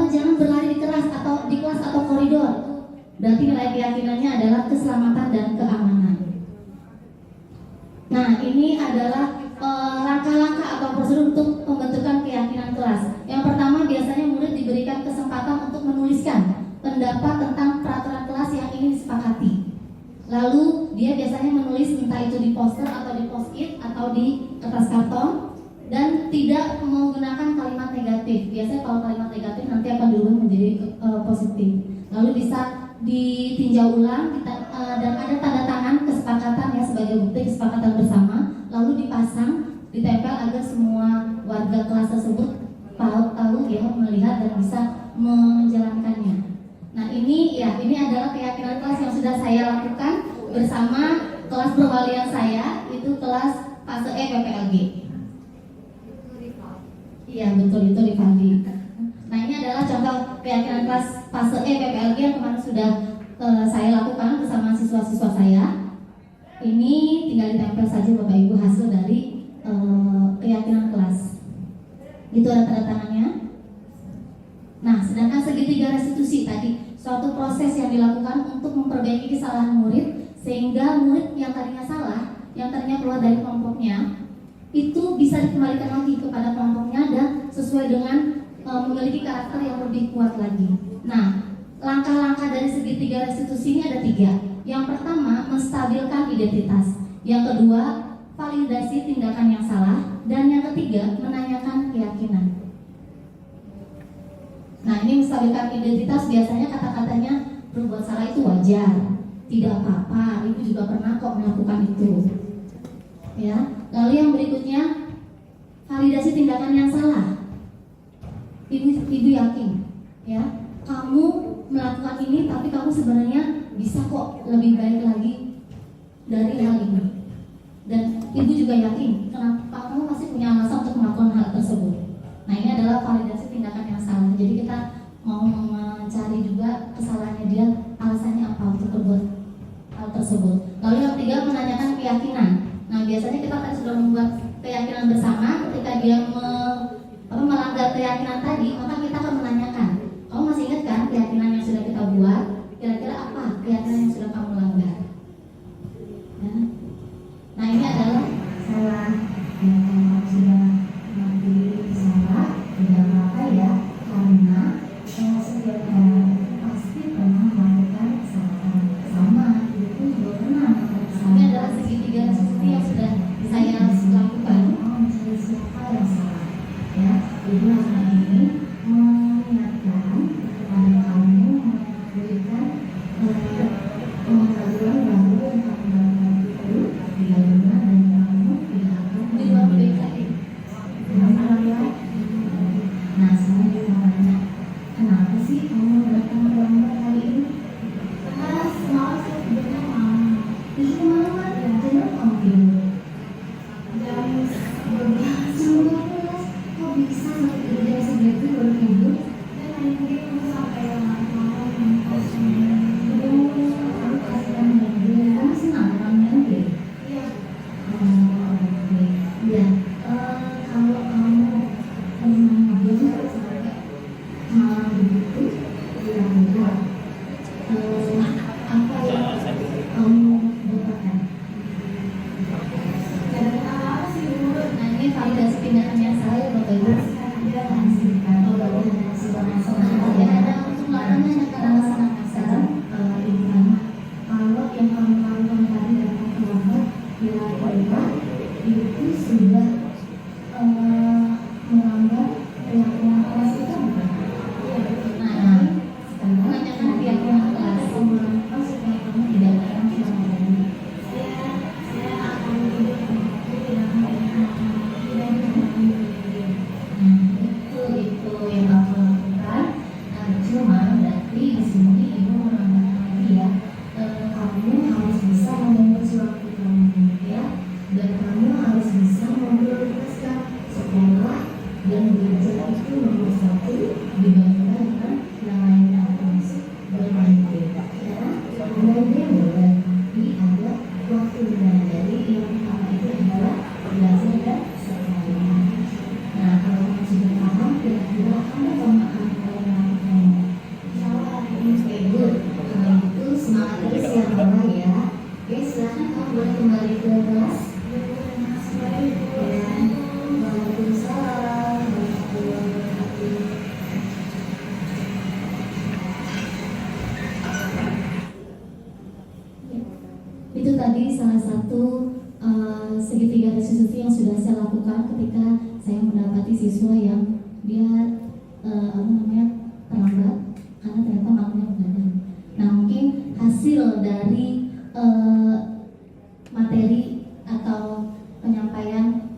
Jangan berlari di kelas atau di kelas atau koridor, berarti nilai keyakinannya adalah keselamatan dan keamanan. Nah, ini adalah langkah-langkah atau prosedur untuk pembentukan keyakinan kelas. Yang pertama, biasanya murid diberikan kesempatan untuk menuliskan pendapat tentang peraturan kelas yang ingin disepakati. Lalu dia biasanya menulis entah itu di poster atau di post-it atau di kertas karton dan tidak menggunakan kalimat negatif. Biasanya kalau kalimat negatif nanti akan diubah menjadi positif. Lalu bisa ditinjau ulang dan ada tanda tangan kesepakatan ya sebagai bukti kesepakatan bersama, lalu dipasang, ditempel agar semua warga kelas tersebut tahu ya, melihat dan bisa menjalankannya. Nah, ini adalah keyakinan kelas yang sudah saya lakukan bersama kelas perwalian saya, itu kelas fase E PPLG. Iya, betul, itu Rifandi. Nah, ini adalah contoh keyakinan kelas fase E PPLG yang kemarin sudah saya lakukan bersama siswa-siswa saya. Ini tinggal ditempel saja Bapak Ibu hasil dari keyakinan kelas. Itu ada tanda tangannya. Nah, sedangkan segitiga restitusi tadi suatu proses yang dilakukan untuk memperbaiki kesalahan murid sehingga murid yang tadinya salah, yang tadinya keluar dari kelompoknya itu bisa dikembalikan lagi kepada kelompoknya dan sesuai dengan memiliki karakter yang lebih kuat lagi. Nah, langkah-langkah dari segitiga restitusi ini ada 3. Yang pertama, menstabilkan identitas. Yang kedua, validasi tindakan yang salah. Dan yang ketiga, menanyakan keyakinan. Nah, ini menstabilkan identitas biasanya kata-katanya berbuat salah itu wajar, tidak apa-apa, ibu juga pernah kok melakukan itu. Ya, lalu yang berikutnya, validasi tindakan yang salah. Ibu yakin, ya, kamu melakukan ini, tapi kamu sebenarnya bisa kok lebih baik lagi dari hal ini. Dan ibu juga yakin, kenapa kamu masih punya alasan untuk melakukan hal tersebut. Nah, ini adalah validasi tindakan yang salah. Jadi kita mau mencari juga kesalahannya dia, alasannya apa untuk berbuat hal tersebut. Lalu yang ketiga, menanyakan keyakinan. Nah, biasanya kita kan sudah membuat keyakinan bersama. Ketika dia melanggar keyakinan tadi, maka kita akan menanyakan, kamu masih ingat kan keyakinan yang sudah kita buat? Kira-kira apa keyakinan yang sudah kamu langgar? Ya. Nah, ini adalah salah yang sudah nanti salah, tidak apa ya, karena setiap orang pasti pernah melakukan kesalahan sama, itu juga pernah melakukan kesalahan. Ini adalah segitiga restitusi yang sudah saya lakukan. Mencari siapa yang salah, ya, ibu hari ini boleh kembali ke kelas. Itu tadi salah satu segitiga restitusi yang sudah saya lakukan ketika saya mendapati siswa yang dia terlambat karena ternyata malamnya begadang. Nah, mungkin hasil dari materi atau penyampaian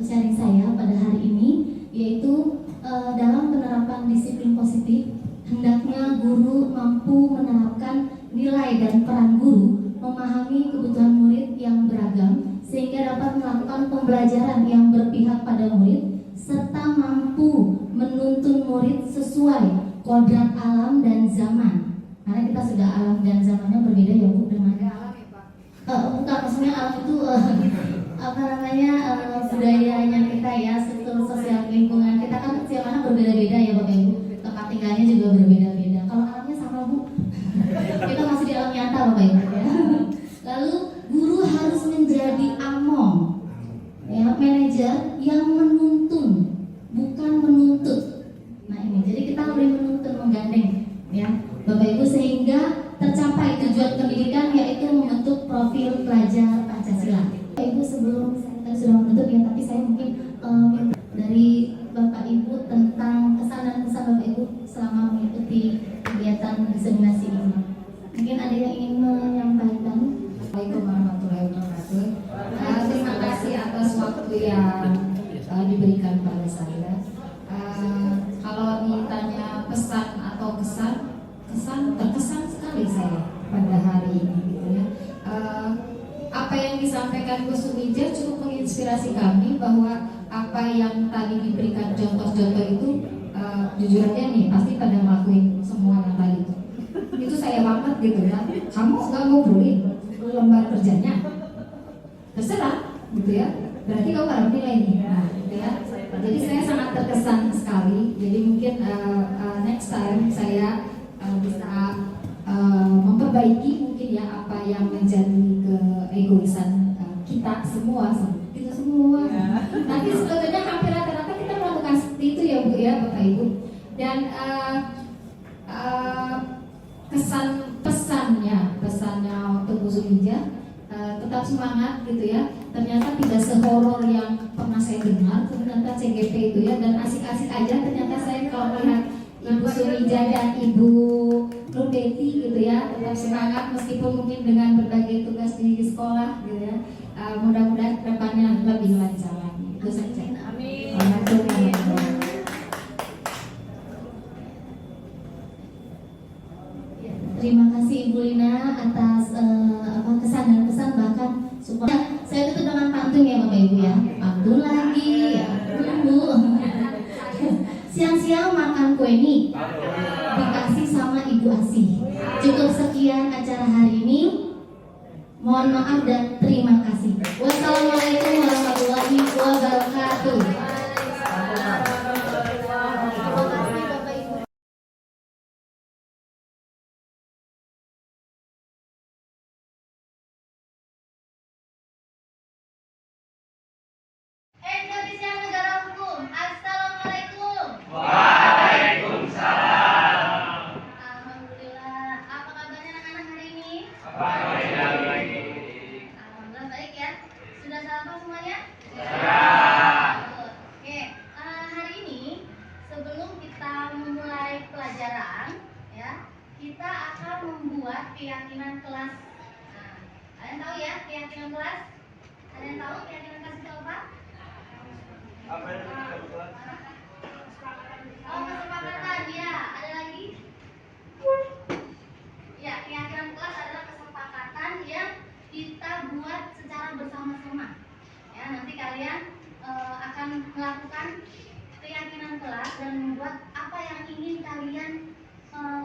sharing saya pada hari ini yaitu dalam penerapan disiplin positif hendaknya guru mampu menerapkan nilai dan peran guru memahami kebutuhan murid yang beragam sehingga dapat melakukan pembelajaran yang berpihak pada murid serta mampu menuntun murid sesuai kodrat alam dan zaman. Karena kita sudah alam dan zamannya berbeda ya Bu dengan bukan maksudnya alam itu budayanya kita ya, struktur sosial lingkungan kita kan setiap anak berbeda-beda ya Bapak Ibu, tempat tinggalnya juga berbeda-beda. Kalau alamnya sama Bu, kita masih di alam nyata Bapak Ibu ya. Lalu guru harus menjadi among ya, manajer yang menuntun bukan menuntut. Nah ini, jadi kita boleh menuntun, menggandeng ya Bapak Ibu sehingga tercapai tujuan pendidikan yaitu membentuk profil pelajar Pancasila. Bapak Ibu sebelum saya sudah menutup ya, tapi saya mungkin dari Bapak Ibu tentang kesan dan pesan Bapak Ibu selama mengikuti kegiatan diseminasi ini. Mungkin ada yang ingin menyampaikan. Assalamualaikum warahmatullahi wabarakatuh. Terima kasih atas waktu yang diberikan pada saya. Kalau ditanya pesan atau terkesan sekali saya pada hari ini gitu ya. Apa yang disampaikan Bu Sumija cukup menginspirasi kami bahwa apa yang tadi diberikan contoh-contoh itu jujur aja nih pasti pada ngelakuin semua yang tadi itu saya banget gitu ya. Kamu nggak mau beli lembar kerjanya, terserah gitu ya. Berarti kamu harus nilai nih, nah, gitu ya. Jadi saya sangat terkesan sekali. Jadi mungkin next time saya bisa memperbaiki mungkin ya apa yang menjadi keegoisan kita semua. Nanti sebetulnya hampir rata-rata kita melakukan seperti itu ya Bu ya Bapak Ibu. Dan pesannya untuk Bu Sumija tetap semangat gitu ya. Ternyata tidak sehoror yang pernah saya dengar ternyata CGP itu ya, dan asik-asik aja ternyata saya kalau melihat Ibu Sumija dan Ibu Nur Betty gitu ya, tetap semangat meskipun mungkin dengan berbagai tugas di sekolah gitu ya. Mudah-mudahan kedepannya lebih lancar lagi. Itu saja. Amin. Terima kasih Ibu Lina atas kesan dan pesan, bahkan supaya saya tutup dengan pantun ya Bapak Ibu ya. Pantun lagi ya Bu. Siang-siang makan kue nih dikasih sama Ibu Asih. Cukup sekian acara hari ini. Mohon maaf dan terima kasih. Wassalamualaikum warahmatullahi wabarakatuh. Indonesia negara hukum. Assalamualaikum. Waalaikumsalam. Alhamdulillah. Apa kabarnya anak-anak hari ini? Alhamdulillah baik ya. Sudah sarapan semuanya? Oke. Hari ini sebelum kita memulai pelajaran, ya, kita akan membuat keyakinan kelas. Nah, kalian tahu ya keyakinan kelas? Ada yang tahu keyakinan kelas itu apa? Kesepakatan ya. Ada lagi? Ya, keyakinan kelas adalah kesepakatan yang kita buat secara bersama-sama. Ya, nanti kalian akan melakukan keyakinan kelas dan membuat apa yang ingin kalian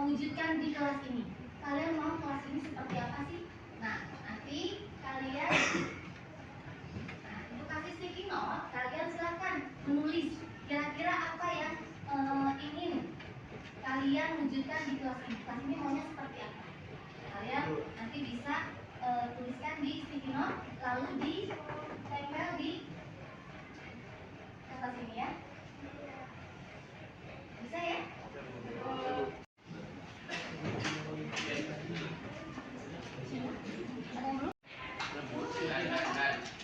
wujudkan di kelas ini. Kalian mau kelas ini seperti apa sih? Nah, nanti kalian untuk kasih sticky note, kalian silahkan menulis kira-kira apa yang ingin kalian wujudkan di kelas ini. Kelas ini maunya seperti apa? Kalian nanti bisa tuliskan di sticky note.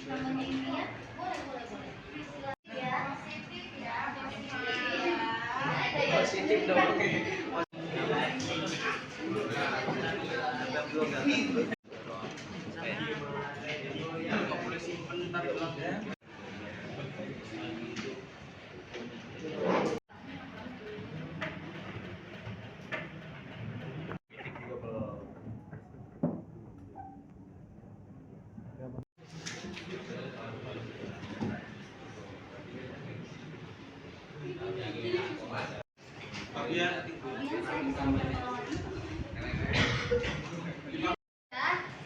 namanya ini ya? Boleh. Ya, positif ya, positif dong.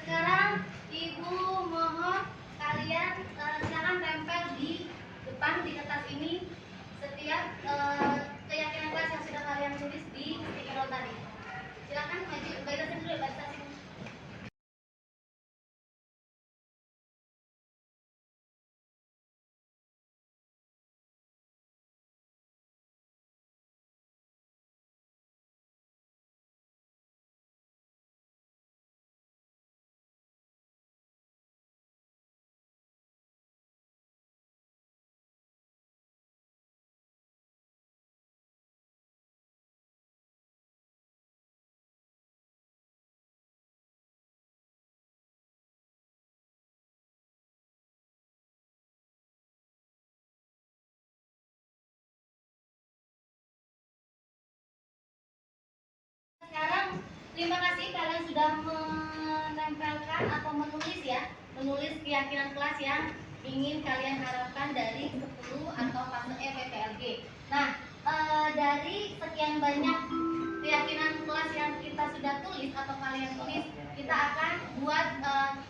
Sekarang Ibu mohon kalian silakan tempel di depan di kertas ini setiap keyakinan kelas yang sudah kalian tulis di sticky note tadi. Silakan maju barisan dulu, barisan sini. Sekarang terima kasih kalian sudah menempelkan atau menulis ya, menulis keyakinan kelas yang ingin kalian harapkan dari 10 atau fase E PPLG. Nah, dari sekian banyak keyakinan kelas yang kita sudah tulis atau kalian tulis, kita akan buat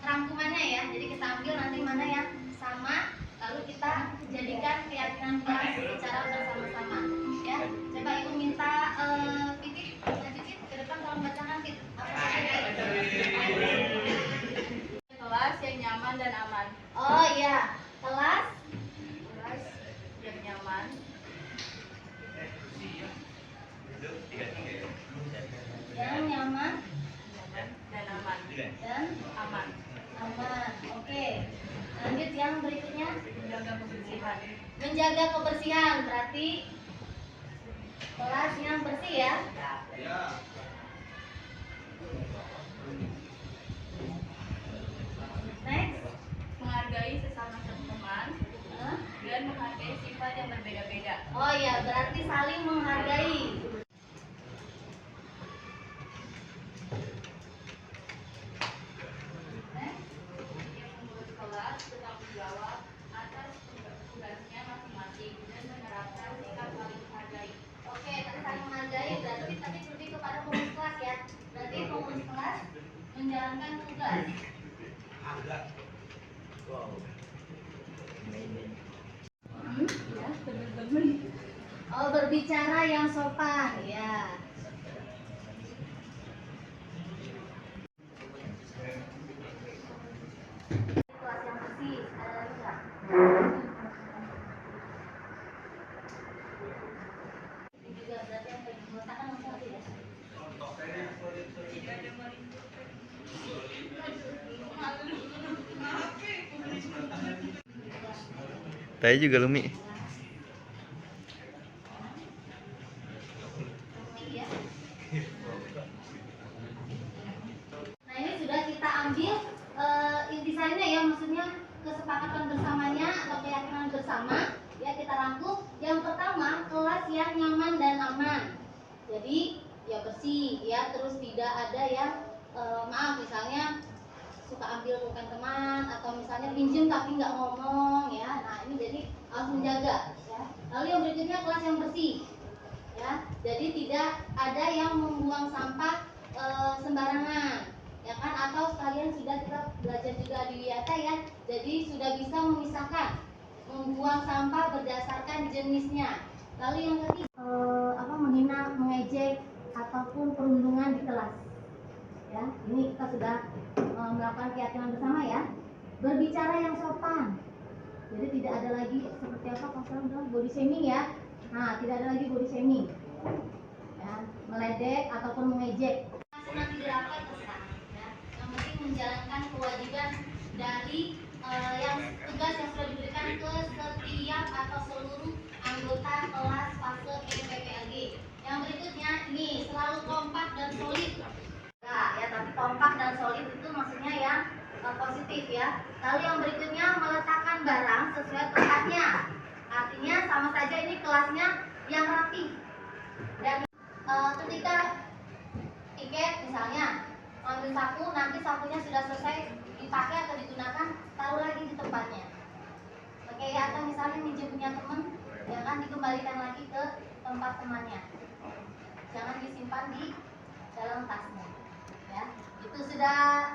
rangkumannya ya. Jadi kita ambil nanti mana yang sama, lalu kita jadikan keyakinan kelas secara bersama-sama. Ya, coba Ibu minta Titik ke depan tolong bacakan Tit. Kelas yang nyaman dan aman. Oh iya, kelas Yang nyaman. yang nyaman Dan aman. dan Aman. aman. Oke. Lanjut yang berikutnya, Menjaga kebersihan. menjaga kebersihan, berarti kelas yang bersih ya. Next. Menghargai sesama teman Hah? dan menghargai sifat yang berbeda-beda. Oh iya, berarti saling menghargai. Next. Yang mengurus kelas bertanggung jawab atas tugasnya masing-masing dan menerapkan sikap saling menghargai. Oke, tadi saling menghargai berarti tadi lebih kepada pengurus kelas ya. Berarti pengurus kelas menjalankan tugas. Oh, berbicara yang sopan, ya. Kelas yang bersih, ada lagi nggak? Ini juga berarti yang paling meletakkan langsung aja ya. Tadi juga Lumi. Iya. Nah, ini sudah kita ambil intisarinya ya, maksudnya kesepakatan bersamanya atau keyakinan bersama ya, kita rangkum. Yang pertama, kelas yang nyaman dan aman. Jadi ya bersih ya, terus tidak ada yang maaf misalnya suka ambil bukan teman atau misalnya pinjam tapi nggak ngomong ya. Nah, ini jadi harus menjaga ya. Lalu yang berikutnya kelas yang bersih ya, jadi tidak ada yang membuang sampah sembarangan ya kan, atau sekalian sudah kita belajar juga di Wiyata ya, jadi sudah bisa memisahkan membuang sampah berdasarkan jenisnya. Lalu yang ketiga menghina, mengejek ataupun perundungan di kelas ya, ini kita sudah melakukan keyakinan bersama ya. Berbicara yang sopan, jadi tidak ada lagi seperti apa pasal body shaming ya. Nah, tidak ada lagi body shaming ya, meledek ataupun mengejek. Nanti dilakukan terserah ya. Yang penting menjalankan kewajiban dari yang tugas yang sudah diberikan ke setiap atau seluruh anggota kelas fase PPLG. Yang berikutnya ini selalu kompak dan solid. Nah, ya tapi kompak dan solid itu maksudnya yang positif ya. Lalu yang berikutnya meletakkan barang sesuai tempatnya. Artinya sama saja ini kelasnya yang rapi. Dan ketika tiket misalnya ambil saku, nanti sakunya sudah selesai dipakai atau digunakan, taruh lagi di tempatnya. Oke ya, atau misalnya minjem punya teman, jangan dikembalikan lagi ke tempat temannya. Jangan disimpan di dalam tasnya. Ya, itu sudah.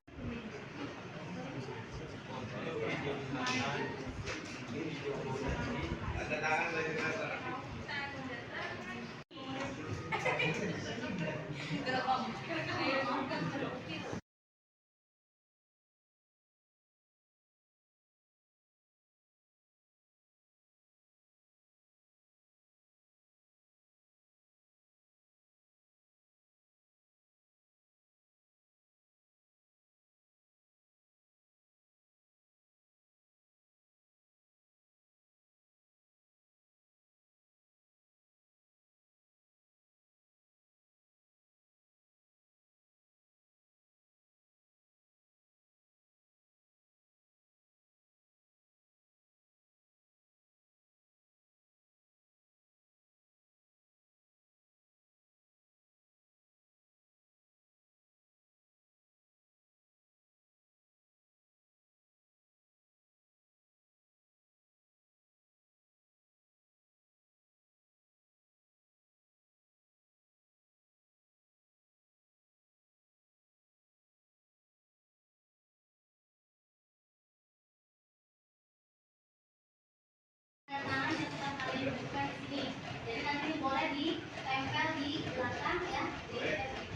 Tangan yang sudah kalian buka di sini. Jadi nanti boleh ditempel di belakang ya, di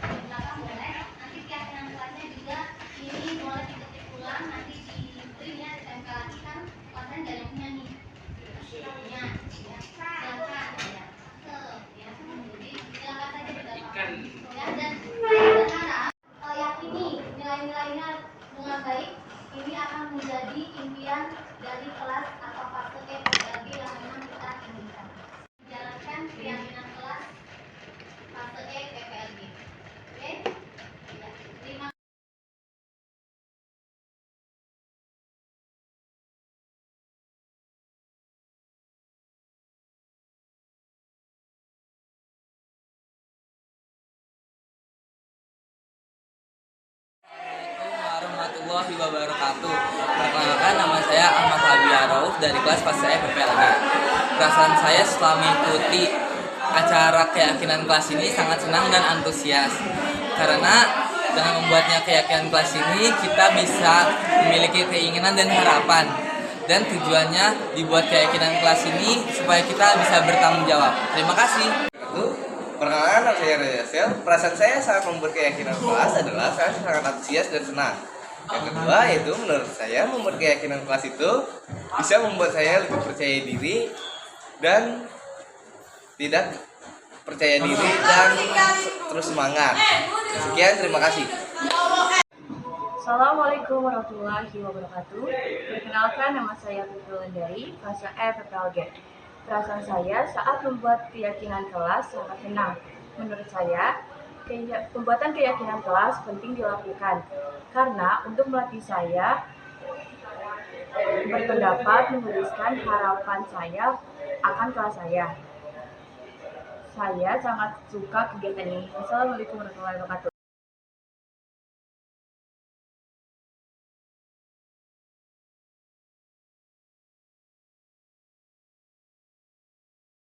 belakang boleh. Nanti keyakinan kelasnya juga ini boleh diketik ulang, nanti di print ya, ditempel lagi kan kelasnya nggak yang punya nih. Ya, silakan ya. Ya, jadi silakan saja didapat. Ya, dan saya berharap yang ini nilai-nilainya dengan baik. Ini akan menjadi impian dari kelas atau fase PPLG yang memang kita inginkan. Jalankan keyakinan kelas fase PPLG. Oke? Ya, terima kasih. Warahmatullahi wabarakatuh. Perkenalkan, nama saya Ahmad Habibia Rauf dari kelas fase PPLG. Perasaan saya setelah mengikuti acara keyakinan kelas ini sangat senang dan antusias. Karena dengan membuatnya keyakinan kelas ini, kita bisa memiliki keinginan dan harapan. Dan tujuannya dibuat keyakinan kelas ini supaya kita bisa bertanggung jawab. Terima kasih. Perkenalkan, nama saya Reza Sel. Perasaan saya saat membuat keyakinan kelas adalah saya sangat antusias dan senang. Yang kedua yaitu menurut saya membuat keyakinan kelas itu bisa membuat saya lebih percaya diri dan tidak percaya diri dan terus semangat. Sekian, terima kasih. Assalamualaikum warahmatullahi wabarakatuh. Perkenalkan, nama saya Putri Lendari, fase PPLG. Perasaan saya saat membuat keyakinan kelas sangat senang. Menurut saya, pembuatan keyakinan kelas penting dilakukan karena untuk melatih saya berpendapat menuliskan harapan saya akan kelas saya. Saya sangat suka kegiatan ini. Assalamualaikum warahmatullahi wabarakatuh.